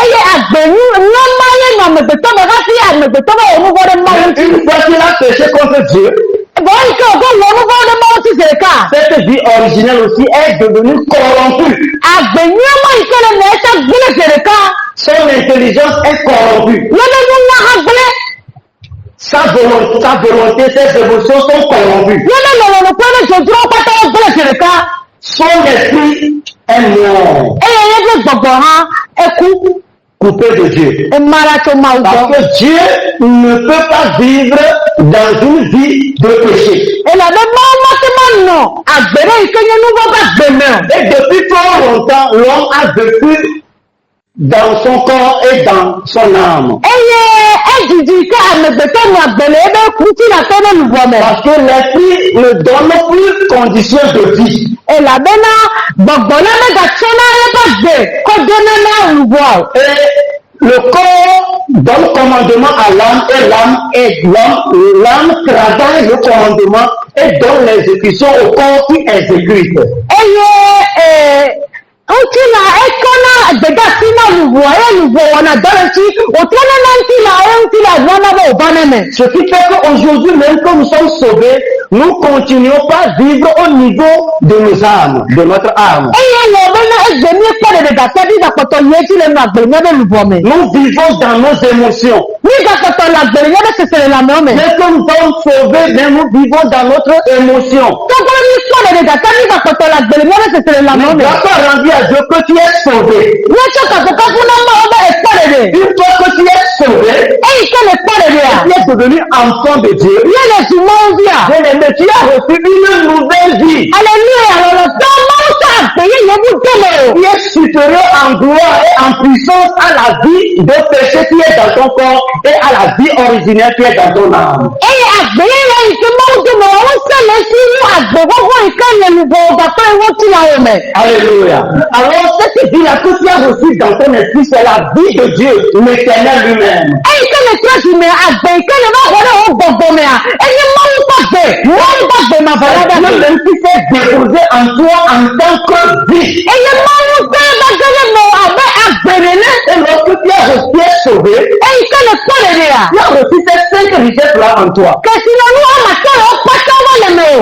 Une fois qu'il a péché contre Dieu, cette vie originelle aussi est devenue corrompue. Son intelligence est corrompue. Sa volonté, ses émotions sont corrompues. Son esprit est mort. Coupé de Dieu. Parce que Dieu ne peut pas vivre dans une vie de péché. Et depuis trop longtemps, l'homme a vécu dans son corps et dans son âme. Parce que l'esprit ne donne plus condition de vie. Et le corps donne commandement à l'âme et l'âme travaille le commandement et donne l'exécution au corps qui exécute. Ce qui fait qu'aujourd'hui, même quand nous sommes sauvés, nous continuons pas à vivre au niveau de nos âmes, de notre âme. Nous vivons dans nos émotions. Dès que nous sommes sauvés, mais nous vivons dans notre émotion. Mais grâce rendu à Dieu que tu es sauvé. Une fois que tu es sauvé, tu es devenu enfant de Dieu. Bien-aimé, tu as reçu une nouvelle vie. Qui est supérieur en gloire et en puissance à la vie de péché qui est dans ton corps et à la vie originelle qui est dans ton âme. Alléluia. Alors cette vie-là que tu as reçue dans ton esprit, c'est la vie de Dieu, l'Éternel lui-même. Même qui s'est déposé en toi en tant que vie. Et lorsque tu as reçu sauvé, tu as reçu ces 5 richesses-là en toi.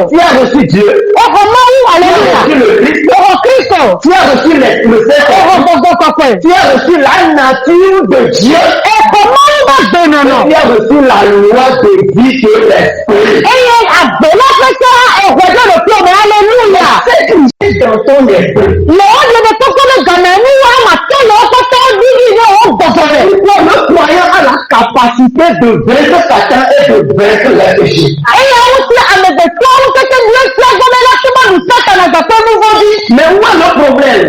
Tu as reçu Dieu. Tu as reçu le Christ. Tu as reçu le Saint-Esprit. Tu as reçu la nature de Dieu. Tu as reçu la loi de vie de l'Esprit. C'est dans ton esprit. Le croyant a la capacité de vaincre Satan et de vaincre les péchés. Mais où est le problème?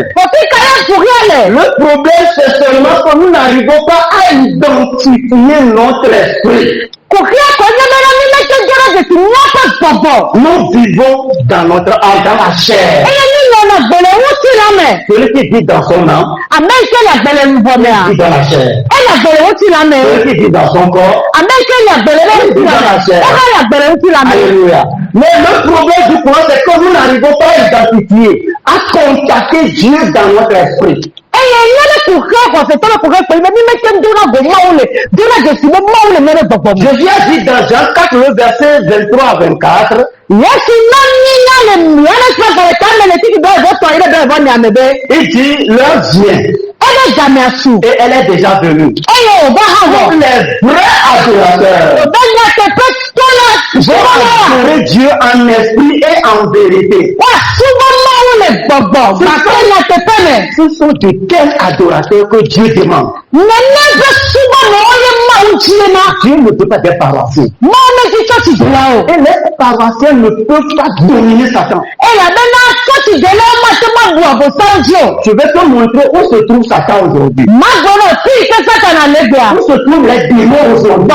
Le problème, c'est seulement que nous n'arrivons pas à identifier notre esprit. Nous vivons dans notre âme, dans la chair. Celui qui vit dans son âme, vit dans la chair. Celui qui vit dans son corps, vit dans la chair. Alléluia. Mais le problème du courant, c'est que nous n'arrivons pas à identifier, à contacter Dieu dans notre esprit. Jésus a dit dans Jean 4, le verset 23 à 24, il dit, l'heure vient. Et elle est déjà venue. Donc les vrais adorateurs vont adorer Dieu en esprit et en vérité. Ce sont de quels adorateurs que Dieu demande? Dieu ne peut pas être paroissiens. Et les paroissiens ne peuvent pas dominer Satan. Je vais te montrer où se trouve Satan aujourd'hui. Où se trouvent les démons aujourd'hui.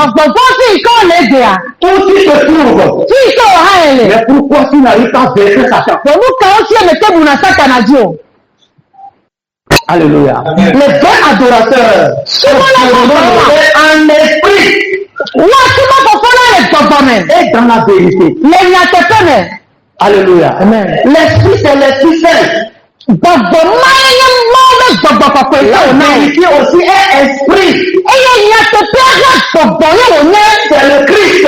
Où tu te trouves. Mais pourquoi tu n'arrives pas à vaincre Satan? Alléluia. Les vrais adorateurs en esprit et dans la vérité. Alléluia. L'esprit, c'est l'Esprit Saint. La vérité aussi est esprit. C'est le Christ.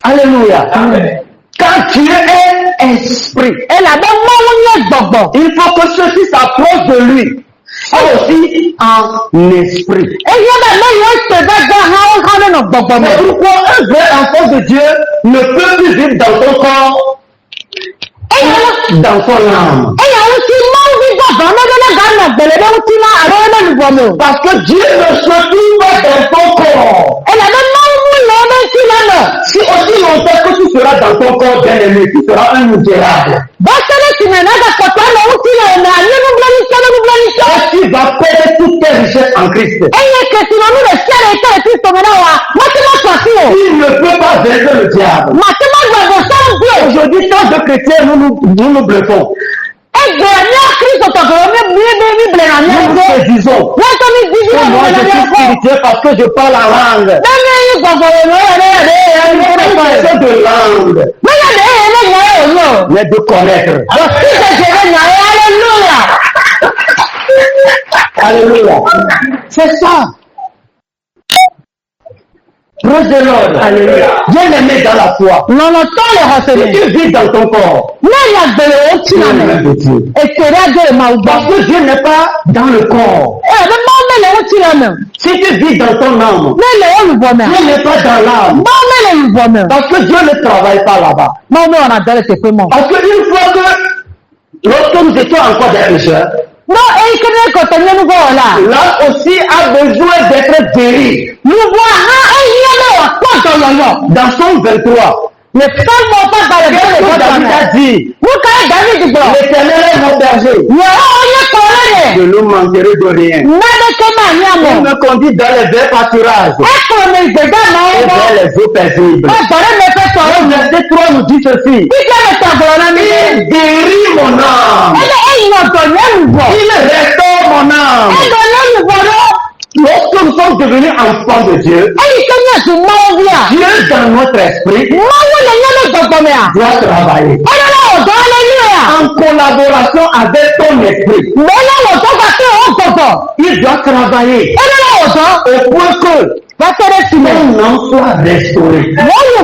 Alléluia. Quand Dieu est esprit, il faut que ceux qui s'approchent de lui soient aussi en esprit. Mais pourquoi un vrai enfant de Dieu ne peut plus vivre dans ton corps, dans ton âme? Parce que Dieu ne se trouve pas dans ton corps. Si aussi longtemps que tu seras dans ton corps bien-aimé, tu seras un misérable. Et tu vas perdre toutes tes richesses en Christ. Il ne peut pas vaincre le diable. Aujourd'hui, tant de chrétiens, nous bluffons. Nous se disons que moi je suis spirituel parce que je parle la langue. C'est de langue. Mais de connaître. Alléluia. C'est ça. Praise the Lord. Alléluia. Bien-aimé dans la foi. Si tu vis dans ton corps, tu es le même de Dieu. Parce que Dieu n'est pas dans le corps. Si tu vis dans ton âme, Dieu n'est pas dans l'âme. Parce que Dieu ne travaille pas là-bas. Parce qu'une fois que, lorsque nous étions encore des pécheurs, là aussi a besoin d'être guéri. Dans Somme 23, David a dit, l'Éternel est mon berger, je ne manquerai de rien. Il me conduit dans les verts pâturages et vers les eaux paisibles. Le verset 3 nous dit ceci, il guérit mon âme, il restaure mon âme. Lorsque nous sommes devenus enfants de Dieu, Dieu dans notre esprit doit travailler en collaboration avec ton esprit. Il doit travailler au point que ton âme soit restaurée. On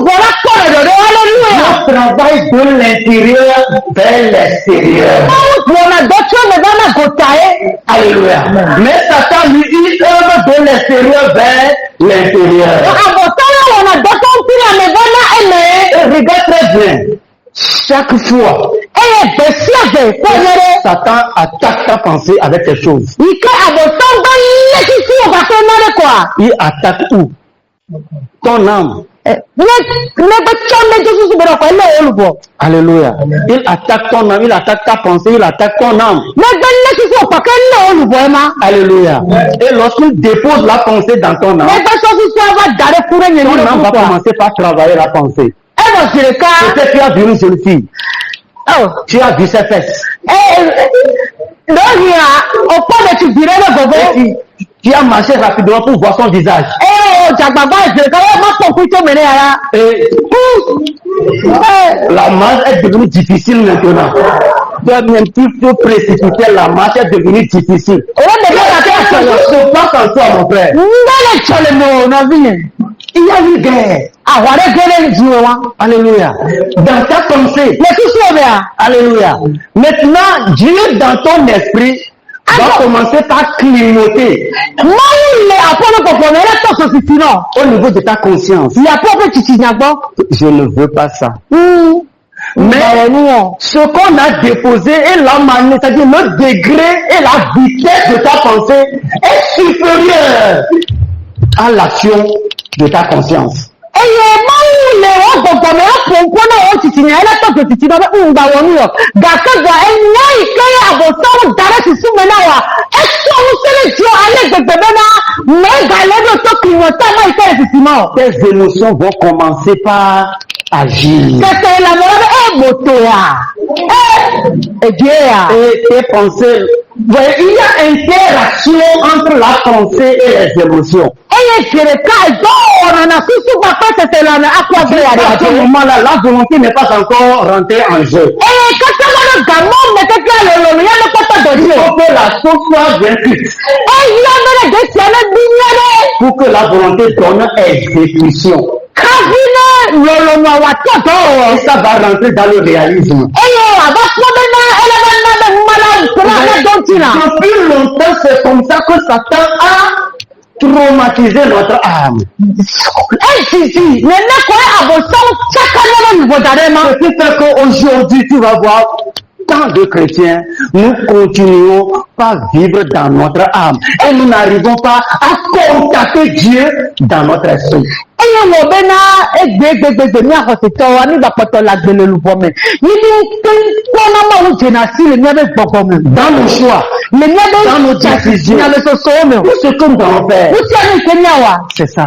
travaille de l'intérieur vers l'extérieur. Alléluia. Mais Satan lui, il œuvre de l'extérieur vers l'intérieur. Et regarde très bien. Chaque fois, Satan attaque ta pensée avec quelque chose. Il attaque où? Ton âme. Alléluia. Il attaque ton âme, il attaque ta pensée, il attaque ton âme. Alléluia. Et lorsqu'il dépose la pensée dans ton âme, ton âme va commencer par travailler la pensée. Peut-être tu as vu une jeune fille. Tu as vu ses fesses. Tu as marché rapidement pour voir son visage. La marche est devenue difficile maintenant. Tu as un petit peu précipité, la marche est devenue difficile. Je pense en toi, mon frère. Il y a eu guerre. Alléluia. Dans ta pensée. Alléluia. Maintenant, Dieu dans ton esprit va commencer par clignoter au niveau de ta conscience. Je ne veux pas ça. Mais ce qu'on a déposé et la manière, c'est-à-dire le degré et la vitesse de ta pensée est supérieure à l'action de ta conscience. Tes émotions vont commencer par agir. Et tes pensées. Il y a interaction entre la pensée et les émotions. À ce moment-là, la volonté n'est pas encore rentrée en jeu. Il faut que la chose soit vaincue pour que la volonté donne exécution. Et ça va rentrer dans le réalisme. Depuis longtemps, c'est comme ça que Satan a traumatisé notre âme. Ce qui fait qu'aujourd'hui, tu vas voir tant de chrétiens, nous continuons par vivre dans notre âme et nous n'arrivons pas à contacter Dieu dans notre esprit. Dans nos choix, dans nos décisions, tout ce que nous allons faire, c'est ça.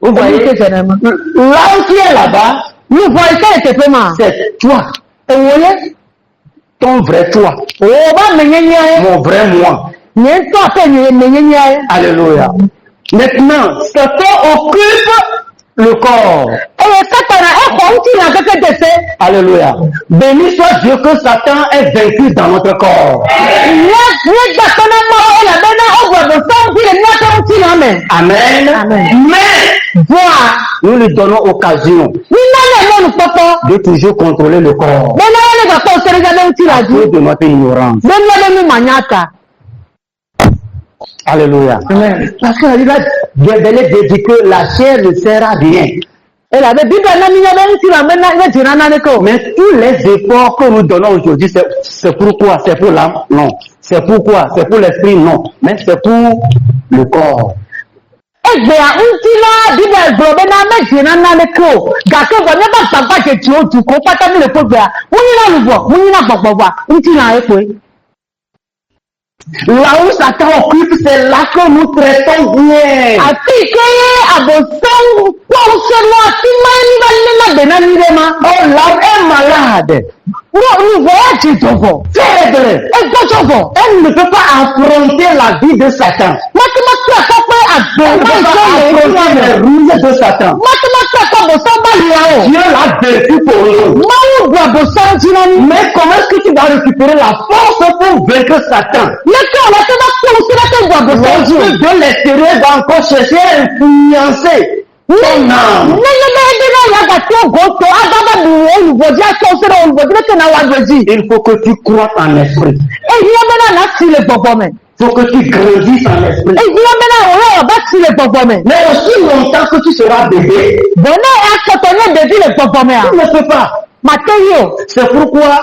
Vous voyez, l'âme qui est là-bas, c'est toi. Ton vrai toi. Mon vrai moi. Alléluia. Maintenant, Satan occupe le corps. Alléluia. Béni soit Dieu que Satan est vaincu dans notre corps. Amen. Amen. Mais voir. Nous lui donnons occasion de toujours contrôler le corps à cause de notre ignorance. Alléluia. Amen. Parce que la Bible dit que la chair ne sert à rien. Mais tous les efforts que nous donnons aujourd'hui, c'est pourquoi? C'est pour l'âme? Non. C'est pourquoi? C'est pour l'esprit? Non. Mais c'est pour le corps. Là où Satan occupe, c'est là que nous traitons bien. Oh, l'âme est malade. Elle ne peut pas affronter la vie de Satan. Elle ne peut pas affronter les ruses de Satan. Dieu l'a vécu pour nous. Mais comment est-ce que tu vas récupérer la force pour vaincre Satan? Lorsque de l'extérieur va encore chercher à influencer ton âme. Il faut que tu crois en esprit. Il faut que tu grandisses en esprit. Mais aussi longtemps que tu seras bébé, tu ne peux pas. C'est pourquoi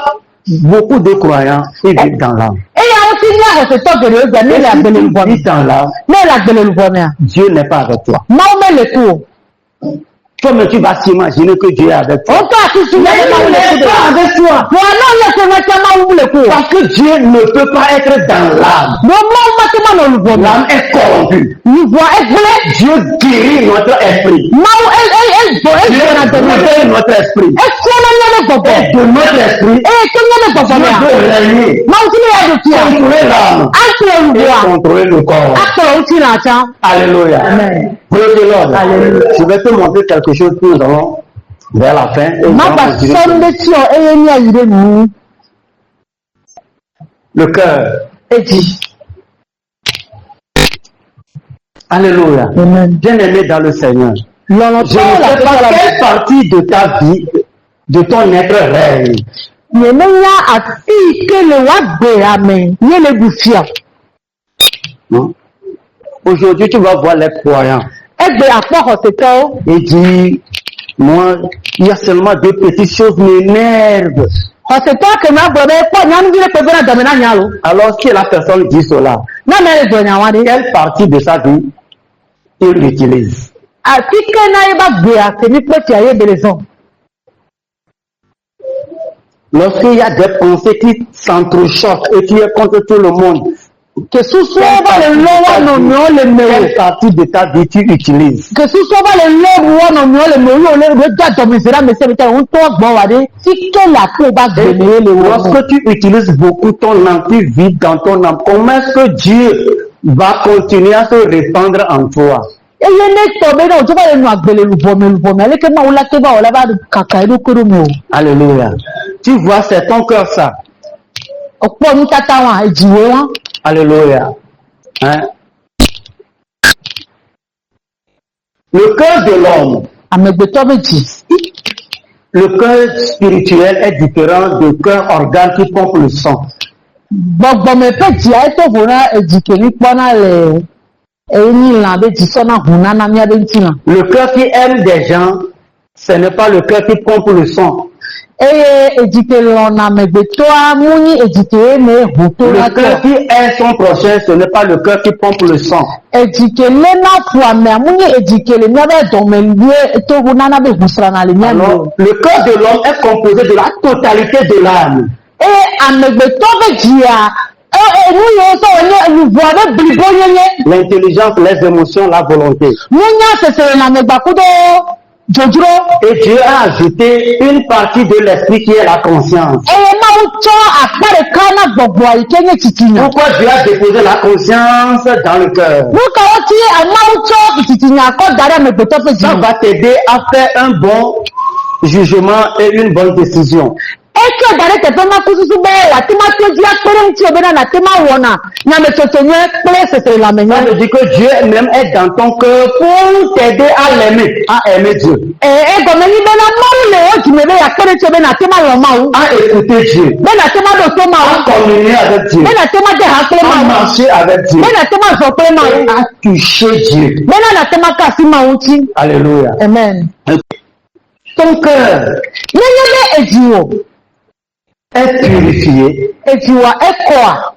beaucoup de croyants vivent dans l'âme. Dieu n'est pas avec toi. Comme tu vas s'imaginer que Dieu est avec toi. Il n'est pas avec toi. Parce que Dieu ne peut pas être dans l'âme. L'âme est corrompue. Dieu guérit notre esprit. Dieu guérit notre esprit. Et de notre esprit, Dieu veut régner. Contrôler l'âme. Et contrôler le corps. Alléluia. Amen. Praise the Lord. Je vais te montrer quelque chose que nous allons vers la fin. Le cœur. Alléluia. Bien aimé dans le Seigneur. Je ne sais pas quelle partie de ta vie, de ton être règne. Aujourd'hui, tu vas voir les croyants. Et dis, moi, il y a seulement deux petites choses qui m'énervent. Alors que la personne dit cela, quelle partie de sa vie il l'utilise? Lorsqu'il y a des pensées qui s'entrechoquent et qui est contre tout le monde, quelle partie de ta vie tu utilises? Lorsque tu utilises beaucoup ton âme, tu vis dans ton âme, comment est-ce que Dieu va continuer à se répandre en toi? Alléluia. Tu vois, c'est ton cœur ça. Alléluia. Hein? Le cœur de l'homme, le cœur spirituel est différent du cœur organe qui pompe le sang. Le cœur qui aime des gens, ce n'est pas le cœur qui pompe le sang. Le cœur qui aime son prochain, ce n'est pas le cœur qui pompe le sang. Alors, le cœur de l'homme est composé de la totalité de l'âme. L'intelligence, les émotions, la volonté. Et Dieu a ajouté une partie de l'esprit qui est la conscience. Pourquoi Dieu a déposé la conscience dans le cœur? Ça va t'aider à faire un bon jugement et une bonne décision. Eke dare tepe ma kususu be wa ti ma toji akpere nti obena na te ma wona na me totonye kple sese la me Ça nya. veut dire que Dieu même est dans ton cœur pour t'aider à l'aimer, à aimer Dieu, Ego me ni bena mawu le o jime be akpere ti obena te ma lo mawu. à écouter Dieu, Bena te ma do so à mawu. communier avec Dieu, Bena te ma de ha kple à mawu. marcher avec Dieu, Bena te ma zo kple et mawu. à toucher Dieu. Bena na te ma kasi mawu ti. Alléluia. Amen. Ton cœur Nenye be ejiwo. est purifié, Ejiwa ekoa.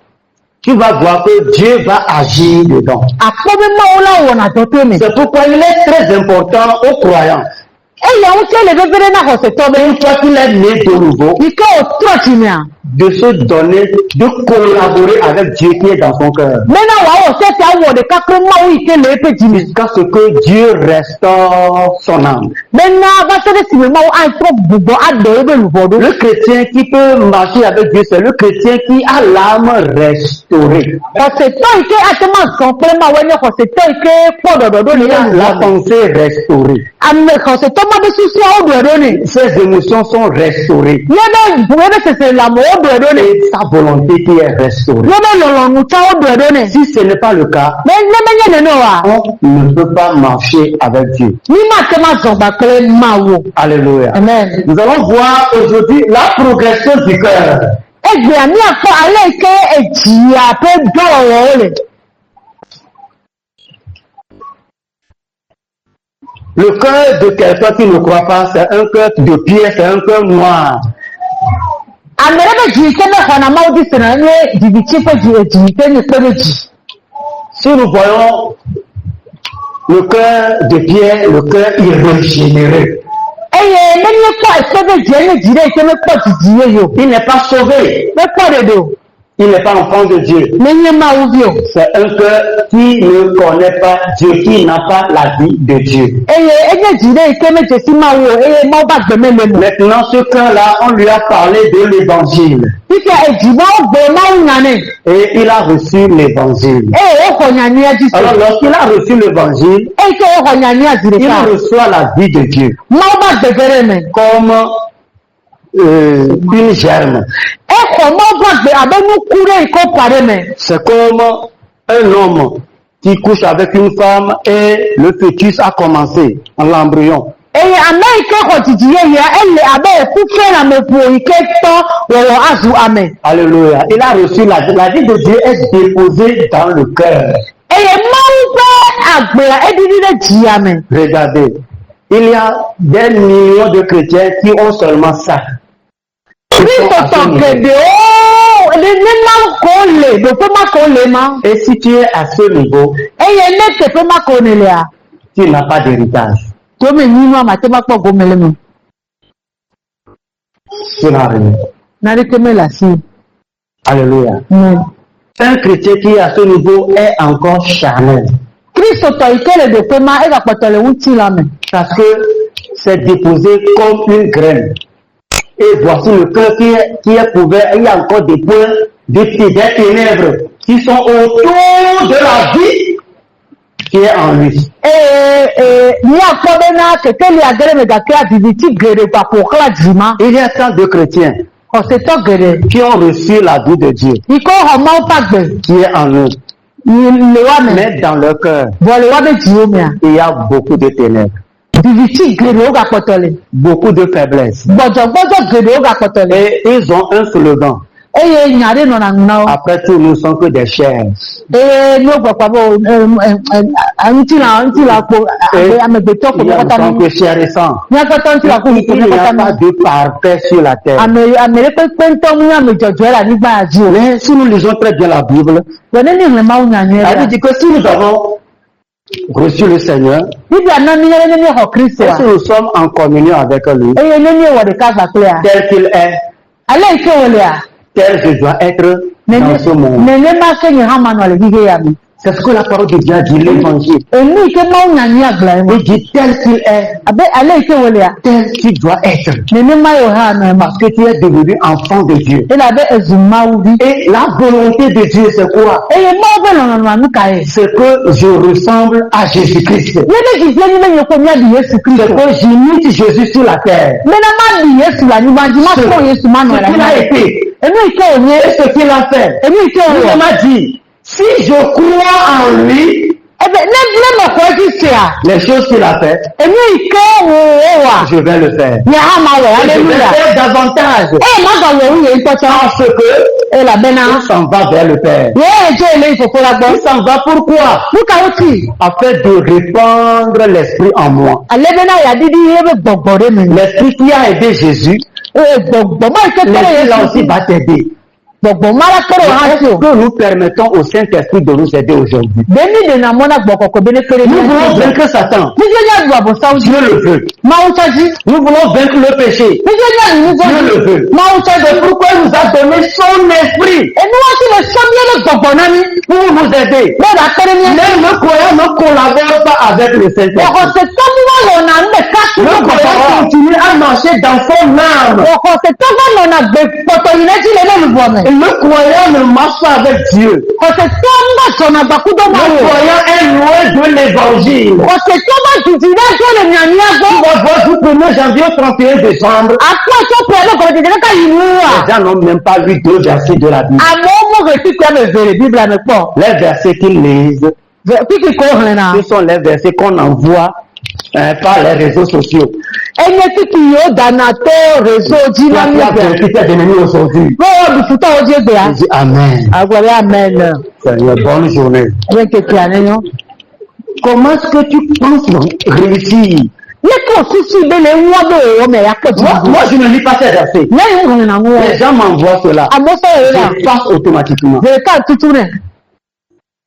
tu vas voir que Dieu va agir dedans. Akpo be mawu la wona do te me. C'est pourquoi il est très important aux croyants. Eya un tele be bere na hose to be. Une fois qu'il est né de nouveau, Ike o troti me a. de se donner, de collaborer avec Dieu qui est dans son cœur. Mena wa o se ta wo de ka kple mawu ike le pe jimi. Jusqu'à ce que Dieu restaure son âme. Mena va se de si me mawu an tro bubo ado ebe lubodo. Le chrétien qui peut marcher avec Dieu, c'est le chrétien qui a l'âme restaurée. Hose to ike atema son kple mawu ne hose to ike po dododo ni ya. La pensée restaurée. Ame hose to ma be susu o dodo ni. Ses émotions sont restaurées. Yebe sese la mo o dodo ni. Et sa volonté qui est restaurée. Yebe lolonu ta o dodo ni. Si ce n'est pas le cas, Me ne menye ne no wa. on ne peut pas marcher avec Dieu. Ni ma tema zo ba kple mawu. Alléluia. Amen. Nous allons voir aujourd'hui la progression du cœur. Egbe ami akọ ale ike ejiya pe dọwọ ole. Le cœur de quelqu'un qui ne croit pas, c'est un cœur de pierre, c'est un cœur noir. Amere be ji ike me xɔna mawu di sena nye jibitsi ƒe ji ike nye kpe be ji. Si nous voyons le cœur de pierre, le cœur irrégénéré, Eye ne nye kpɔ ekpe be ji nye ji ɖe ike me kpɔ didi ye yo. il n'est pas sauvé, Me kpɔ ɖe ɖo. il n'est pas enfant de Dieu. Ne nye mawu vi o. C'est un cœur qui ne connaît pas Dieu, qui n'a pas la vie de Dieu. Eye enye ji ɖe ike me dzesi mawu o eye mawu ba gbe me le mo. Maintenant, ce cœur-là, on lui a parlé de l'évangile. Ike eji mawu gbe mawu nya ne. Et il a reçu l'évangile. Eye o xɔ nyanyia dzi Alors, se. lorsqu'il a reçu l'évangile, Eke o xɔ nyanyia zi il ɖeka. reçoit la vie de Dieu Mawu ba gbe ge ɖe me. comme une germe. Exɔ mawu ba gbe abe nuku ɖe ike o pa ɖe me. C'est comme un homme qui couche avec une femme et le fœtus a commencé en l'embryon. Eye ame ike xɔ dzidzi yeyea ele abe ekufe lãmeƒo ike tɔ wɔwɔ azu ame. Alléluia. Il a reçu la vie de Dieu est déposée dans le cœur. Eye mawu ƒe agbea eɖiɖi ɖe dzia me. Regardez, il y a des millions de chrétiens qui ont seulement ça. Ils sont à ce Kristotɔ niveau. geɖewo nenema ko le ɖoƒe ma ko le ma. Et si tu es à ce niveau, Eye ne teƒe ma ko ne lea, tu n'as pas d'héritage. tome nyinua mate ma kpɔ gome le me. Tu n'as rien. Naneke me le asi. Alléluia. Amen. Un chrétien qui est à ce niveau est encore charnel. Kristotɔ ike le ɖoƒe ma egakpɔtɔ le ŋutilã me. Parce que c'est déposé comme une graine. Et voici le cœur qui est couvert. Il y a encore des points, des ténèbres qui sont autour de la vie qui est en lui. Miakpɔ bena kekelia ge ɖe me gake viviti geɖe ƒo xlã dzima. Il y a tant de chrétiens Xɔsetɔ geɖe qui ont reçu la vie de Dieu yi ke xɔ mawu ƒe agbe qui est en eux. le wa me. Mais dans leur cœur, Vɔ le wa be dziwo mea. il y a beaucoup de ténèbres, Viviti geɖewo gakpɔtɔ le. beaucoup de faiblesses. Gbɔdzɔgbɔdzɔ geɖewo gakpɔtɔ le. Et ils ont un slogan. Eye nya ɖe nɔna ŋu na wo. Après tout, nous ne sommes que des chairs. Eye ne gbɔkpɔ be ŋutilã kpo amegbetɔ kpo Nous ne kɔta sommes nu. que chair et sang. Miakpɔtɔ ŋutilã kpo Il kpo n'y a kɔta pas nu. de parfait sur la terre. Ame ɖe kpekpe ŋutɔ mu nye ame dzɔdzɔe le anyigba ya dzi o. Mais si nous lisons très bien la Bible, Vɔ ne ŋlẽ mawu nya nyuie ça veut ɖa. dire que si nous avons reçu le Seigneur, Biblia na mi ne xɔ Kristo et a. si nous sommes en communion avec lui, Eye ne wɔ ɖeka gbakplea. tel qu'il est, Ale yi ke wòlea. tel je dois être dans ce monde. Nenema ke nye hã manɔ le xixe ya me. C'est ce que la parole de Dieu a dit, l'évangile. Enu ike ma unyani agla emo. Il dit tel qu'il est, Abe ale ike wele ya. tel qu'il doit être. Nene ma yo ha na ma. Parce que tu es devenu enfant de Dieu. Ela abe ezuma ubi. Et la volonté de Dieu, c'est quoi? Eye ma obe na na nu ka e. C'est que je ressemble à Jésus-Christ. Nene ki je ni me yoko mi adi Yesu C'est Kristo. que j'imite Jésus sur la terre. Mena ma di Yesu la ni ma di ma ko Yesu ma no Ce la qu'il ni. a été Enu ike onye. et ce qu'il a fait. Enu ike Il onye. m'a dit, si je crois en lui, Ebe ne me ko ji se a. les choses qu'il a fait, Enu ike wo wa. je vais le faire. Ya ha ma we Et je vais hallelujah. faire davantage. Ma ga wo ye ntocha. Parce que Ela bena. il s'en va vers le Père. Ye je ele ifofo la Il gbo. s'en va pourquoi? Buka uti. Afin de répandre l'esprit en moi. Ale bena ya didi ebe gbogbo re mi. L'esprit qui a aidé Jésus, Gbogbo ma ise tere l'esprit là Yesu. aussi va t'aider. Gbogbo ma la tere ha Est-ce si o. que nous permettons au Saint-Esprit de nous aider aujourd'hui? Beni de na mona gbogbo ko bene kere. Nous voulons vaincre Satan. Nije ya du abo saudi. Dieu le veut. Ma uchaji. Nous voulons vaincre le péché. Nije ya ni Dieu ni le veut. Ma uchaji. C'est pourquoi il nous a donné son esprit Enu wa ti le somi ele gbogbo na ni. pour nous aider. Mo da tere ni. Mais le croyant ne collabore pas avec le Oko Saint-Esprit. se tomi wa lo na nbe ka tu Le gbogbo. croyant continue à marcher dans son âme. Oko se to wa lo na gbe poto yin ji le le bo me. Et le croyant ne marche pas avec Dieu. Oko se to ma so na gba ku do ma Le wo. croyant est loin de l'évangile. Oko se to ma juju na so le nyani Tu ago. vas voir du 1er janvier au 31 décembre. Akwa so pe le ko de ka yin wa. Les gens n'ont même pas lu 2 versets de la Bible. Àmọ́ mo retí pé me vèrè Bible me pọ̀. Les versets qu'ils lisent, Kíkì kò hàn náà. ce sont les versets qu'on envoie par les réseaux sociaux. Ẹni tí kì yóò dáná tó réseau jiná ní Tu as ìgbà. qui t'es devenu aujourd'hui. Lọ́wọ́ bìfútà ojú ẹgbẹ́ Je ya. dis Amen. Àgbẹ̀rẹ̀ amẹ́nà. Seigneur, bonne journée. Ẹgbẹ́ kékeré àníyàn. Comment est-ce que tu penses réussir? Ní kò sísú ìbéèrè ń wọ́n bẹ̀rẹ̀ wọ́n mẹ̀yà kẹ́jì. Moi, je ne lis pas ces versets. Lẹ́yìn ń hàn náà wọ́n. Les gens m'envoient cela. Àmọ́ sọ̀rọ̀ rẹ̀. Je passe automatiquement. Vèrè ká tuntun rẹ̀.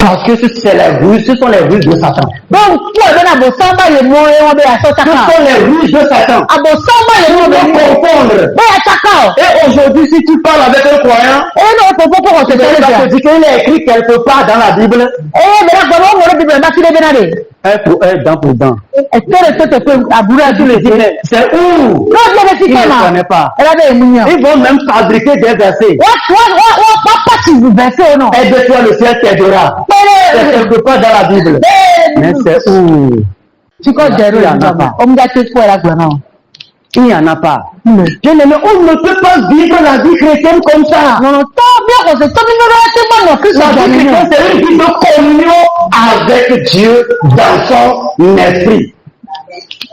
Parce que c'est les ruses, ce sont les ruses de Satan. Bọ́n kú ẹ̀dọ́ náà bò sábà lè mú wọn bẹ́ẹ̀ aṣọ Ce taka. sont les ruses de Satan. Àbò sábà lè mú Pour bẹ́ẹ̀ nous confondre. bẹ́ẹ̀ taka ọ̀. Et aujourd'hui, si tu parles avec un croyant, Ẹ̀yẹ́ náà fò fọ́fọ́ kọ̀ il tẹ̀tẹ̀ va lẹ́jà. te dire qu'il est écrit quelque part dans la Bible, Ẹ̀yẹ́ bẹ̀rẹ̀ gbọ́dọ̀ wọ́n mọ̀rọ̀ bíbẹ̀ máa fi lé bẹ́ẹ̀ náà rè. un pour un, dent pour dent. Ẹ̀tẹ́rẹ̀ tó tẹ̀pẹ́ àbúrò Tu le àdúrà. dis, mais c'est où? Lọ́ọ̀dì lẹ́bẹ̀ sí Il ne kẹ́mà. connaît pas. Ẹ̀rọ bẹ́ẹ̀ mú yàn. Ils vont même fabriquer des versets. Wọ́n pápá ti bẹ̀fẹ́ ọ̀nà. Aide-toi, le ciel t'aidera. C'est Pẹ́rẹ́ quelque part dans la Bible. Mais c'est où? tí kò jẹ́ ìròyìn ìjọba. Ọmọdé tó fún ẹ̀rọ àgbẹ̀ náà. Il n'y en a pas. Bien-aimé, on ne peut pas vivre la vie chrétienne comme ça. Ọ̀nà tó bí ọ̀sẹ̀ tó bí lọ́wọ́ tí mọ̀nà Kristo La jẹ́ vie nínú. chrétienne, c'est une vie de communion avec Dieu dans son esprit.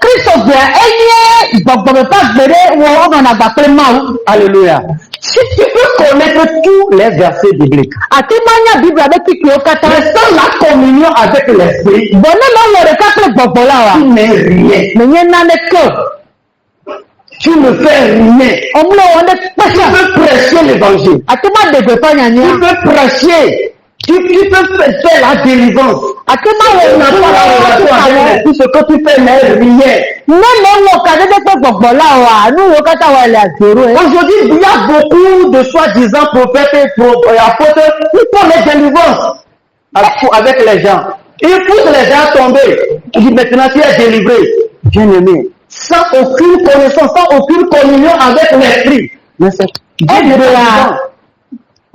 Kristo gbẹ̀ ẹyẹ ìgbọ̀gbọ̀mẹ̀ bá gbèrè wọn ọ̀nà àgbà pé máa wù. Alléluia. Si tu peux connaître tous les versets bibliques, Àti máa ń yàn bíbélì abẹ́ kíkì ó kátá. mais sans la communion avec l'esprit, Bọ̀ ní máa ń wọ̀rẹ̀ kápẹ́ gbọ̀gbọ̀ láwa. tu n'es rien. Mẹ̀yẹ́ náà ní kẹ́. Tu ne fais rien. Ọmúlò wọn ní Tu pẹ́sẹ̀. peux prêcher l'évangile. Àti má dègbè fáyàn ní. Tu peux prêcher. Tu peux faire la délivrance. Àti má wọ̀ Tu n'as pas la relation avec l'esprit. Ce que tu fais n'est rien. Mẹ́lẹ̀ wọ̀ ká dédé pé gbọ̀gbọ̀ láwa. Àánú wo kátà wà ilẹ̀ àgbèrò ẹ̀. Aujourd'hui, il y a beaucoup de soi-disant prophètes et apôtres qui font les délivrances avec les gens. Ils poussent les gens à tomber. Ils disent maintenant tu es délivré. Bien-aimé, sans aucune connaissance, sans aucune communion avec l'esprit. Mais c'est Dieu n'est pas vivant.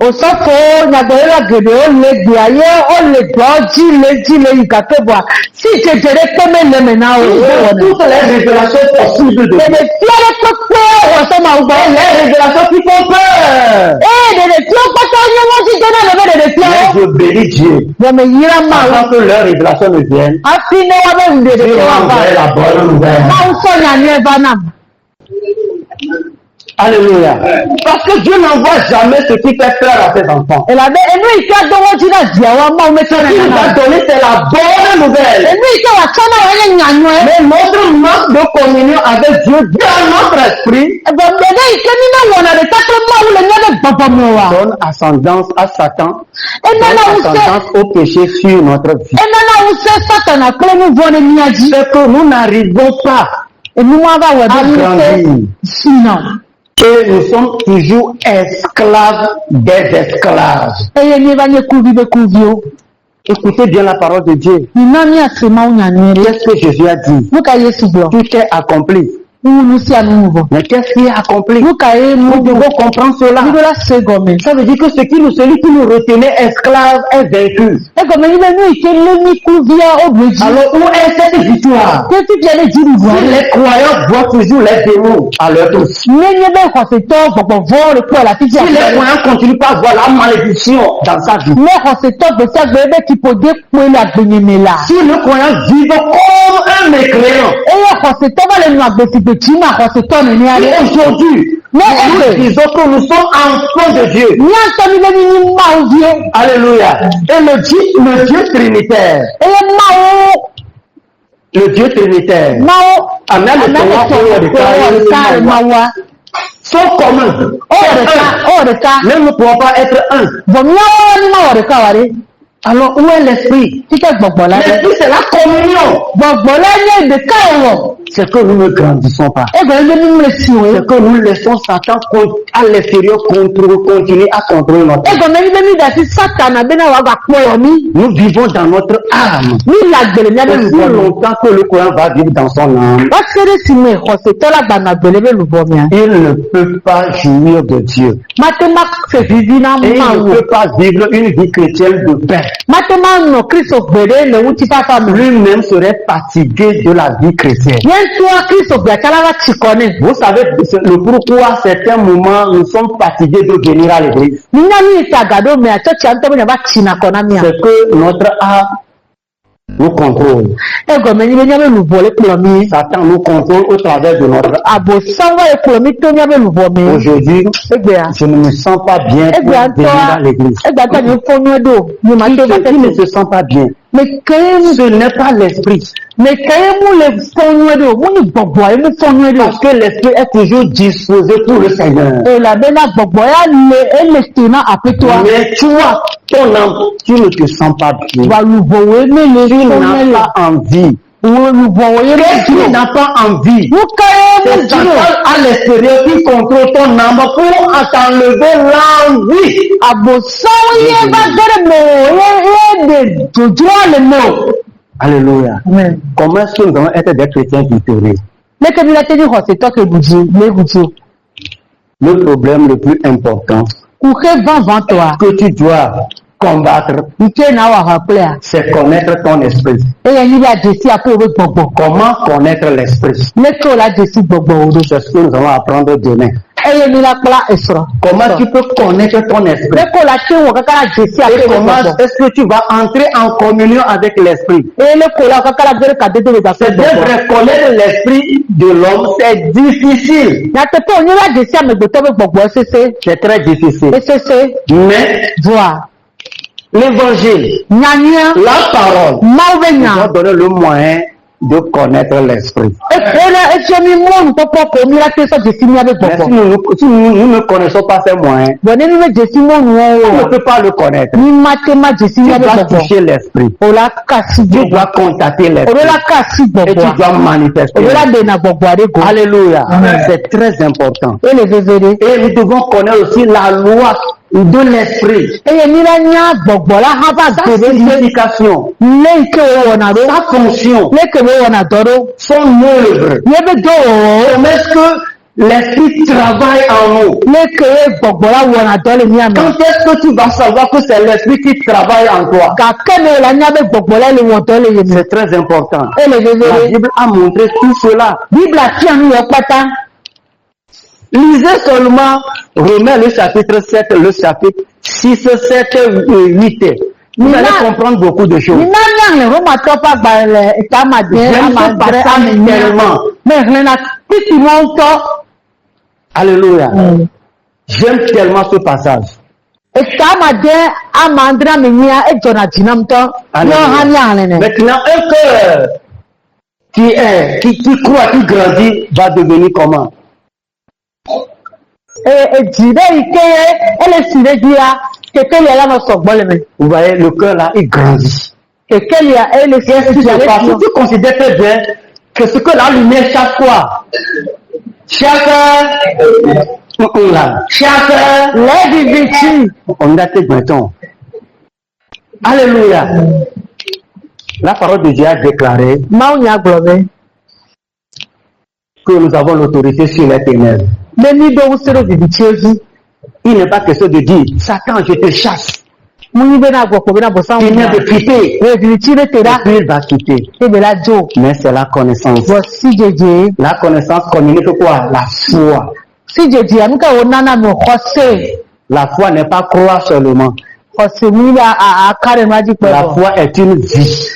Òsọ́fọ̀ nyàgbọ̀rẹ́rà gèdè ó lè gbé ayé ó lè gbọ́ jí lè yìí kàkẹ́ bọ̀ sí ìjẹjẹrẹ pé mẹ́lẹ̀mẹ̀ náà ó Ils wọ̀ ont toutes les révélations possibles de Dèdè Dieu. tí ó lè tó pé ọ̀sọ́ máa gbọ́. Et les révélations qui font peur. Dèdè tí ó pátá ní wọ́n ti jẹ́ náà lọ́wọ́ dèdè tí ó. Mais je bénis Dieu. Yọ̀mẹ̀ yíra máa wọ̀. Avant que leurs révélations ne viennent, A fi ní wọ́n bẹ́ẹ̀ dèdè Dieu tí va wọ́n bá. envoyer la bonne nouvelle. Máa ń sọ̀yà ní ẹ̀bá náà. Alléluia. Parce que Dieu n'envoie jamais ce qui fait peur à ses enfants. Ìlànà inú ìkẹ́ àdánwò jí náà jì àwọn ọmọ mẹ́tọ́ Ce qu'il rẹ̀ nous náà. a donné, c'est la bonne nouvelle. Inú ìkẹ́ wà sọ́nà wọ́n yẹn yànnú ẹ̀. Mais notre manque de communion avec Dieu dans notre esprit Ẹ̀gbọ̀n ìkẹ́ nínú wọ̀nà rẹ̀ tẹ́tẹ́ máa wulẹ̀ ní ọdẹ gbọ̀gbọ̀ mi wà. donne ascendance à Satan, Ẹ̀nà donne náà ń sẹ́. ascendance au péché sur notre vie. Ẹ̀nà náà ń sẹ́ sátánà kúrẹ́ ní vọ́n ní ají. C'est que nous n'arrivons pas Èmi wọn bá wẹ̀ bí wọ́n fẹ́ Agrandir. ṣìnà. et nous sommes toujours esclaves des esclaves. Ẹyẹ ní bá ní kúbi bẹ́ kúbi o. Écoutez bien la parole de Dieu. Nani asema unyanyere. Qu'est-ce que Jésus a dit? Muka Yesu glo. Tout est accompli. Nusi anunuvo. Mais qu'est-ce qui est accompli? Muka Nous devons comprendre cela. Nidola segome. Ça veut dire que celui qui nous retenait esclaves est vaincu. Egome ibe nu ikele ni kuvia obleji. Alors où est cette victoire? Qu'est-ce qui allait dire Si les croyants voient toujours les démons à leur tour. Nenye be khoseto popo vo le ko la tiji. Si les croyants continuent pas à voir la malédiction dans sa vie. Me khoseto be sa bebe tipode ko la gbenyemela. Si le croyant vit comme un mécréant. Eye khoseto va le nwa gbesi be chima khoseto ne ni ale. Aujourd'hui, nous disons que nous sommes enfants de Dieu. Nyanto mi le ni ma Dieu. Alléluia. Et le Dieu trinitaire. Le Dieu trinitaire. Amen. Sont communs. Mais nous ne pouvons pas être un. Alors, où est l'esprit? L'esprit, c'est la communion. C'est que nous ne grandissons pas. C'est que nous laissons Satan à l'extérieur continuer à contrôler notre vie. Nous vivons dans notre âme. Aussi longtemps que le courant va vivre dans son âme, il ne peut pas jouir de Dieu. Et il ne peut pas vivre une vie chrétienne de paix. Lui-même serait fatigué de la vie chrétienne. Vous savez le pourquoi à certains moments nous sommes fatigués de venir à l'église. C'est que notre âme nous contrôle. Satan nous contrôle au travers de notre âme. Aujourd'hui, je ne me sens pas bien pour venir à l'église. Qui ne se sent pas bien? Ce n'est pas l'esprit. Parce que l'esprit est toujours disposé pour le Seigneur. Mais toi, ton âme, tu ne te sens pas bien. Tu n'as pas envie. Qu'est-ce qui n'a pas envie? C'est Satan à l'extérieur qui contrôle ton âme pour t'enlever l'envie. Alléluia. Comment est-ce que nous allons être des chrétiens victorieux? Le problème le plus important que tu dois combattre, c'est connaître ton esprit. Comment connaître l'esprit? C'est ce que nous allons apprendre demain. Comment tu peux connaître ton esprit? Et comment est-ce que tu vas entrer en communion avec l'esprit? C'est vrai, connaître l'esprit de l'homme, c'est difficile. C'est très difficile. Mais l'évangile, la parole, va donner le moyen de connaître l'esprit. Mais si nous ne connaissons pas ces moyens, on ne peut pas le connaître. Tu dois toucher l'esprit. Tu dois contacter l'esprit. Et tu dois manifester. Alléluia. C'est très important. Et nous devons connaître aussi la loi de l'esprit. Sa signification, sa fonction, son œuvre. Comment est-ce que l'esprit travaille en nous? Quand est-ce que tu vas savoir que c'est l'esprit qui travaille en toi? C'est très important. La Bible a montré tout cela. Lisez seulement Romains le chapitre 7, le chapitre 6, 7, 8. Vous allez comprendre beaucoup de choses. J'aime ce passage tellement. Alléluia. J'aime tellement ce passage. Maintenant, un cœur qui croit, qui grandit, va devenir comment? Vous voyez, le cœur là, il grandit. Qu'est-ce qui se passe? Tu considères très bien que ce que la lumière chaque fois, on a fait maintenant. Alléluia. La parole de Dieu a déclaré que nous avons l'autorité sur les ténèbres. Il n'est pas question de dire, Satan, je te chasse. Il vient de quitter. Et puis il va quitter. Mais c'est la connaissance. La connaissance communique quoi? La foi. La foi n'est pas croire seulement. La foi est une vie.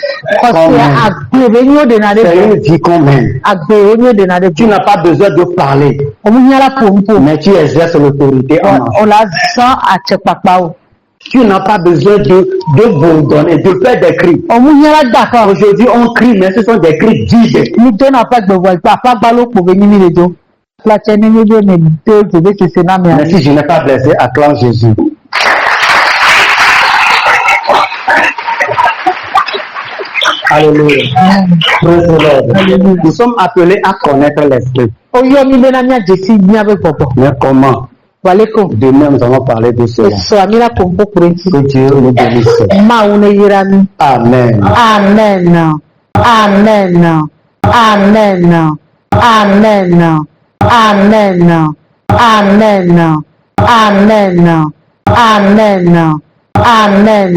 C'est une vie qu'on mène. Tu n'as pas besoin de parler, mais tu exerces l'autorité en marche. Tu n'as pas besoin de bourdonner, de faire des cris. Aujourd'hui, on crie, mais ce sont des cris vides. Mais si je n'ai pas blessé, acclame Jésus. Alléluia. Nous sommes appelés à connaître l'esprit. Mais comment? Demain, nous allons parler de cela. Que Dieu nous bénisse. Amen. Amen. Amen. Amen. Amen. Amen. Amen. Amen. Amen. Amen.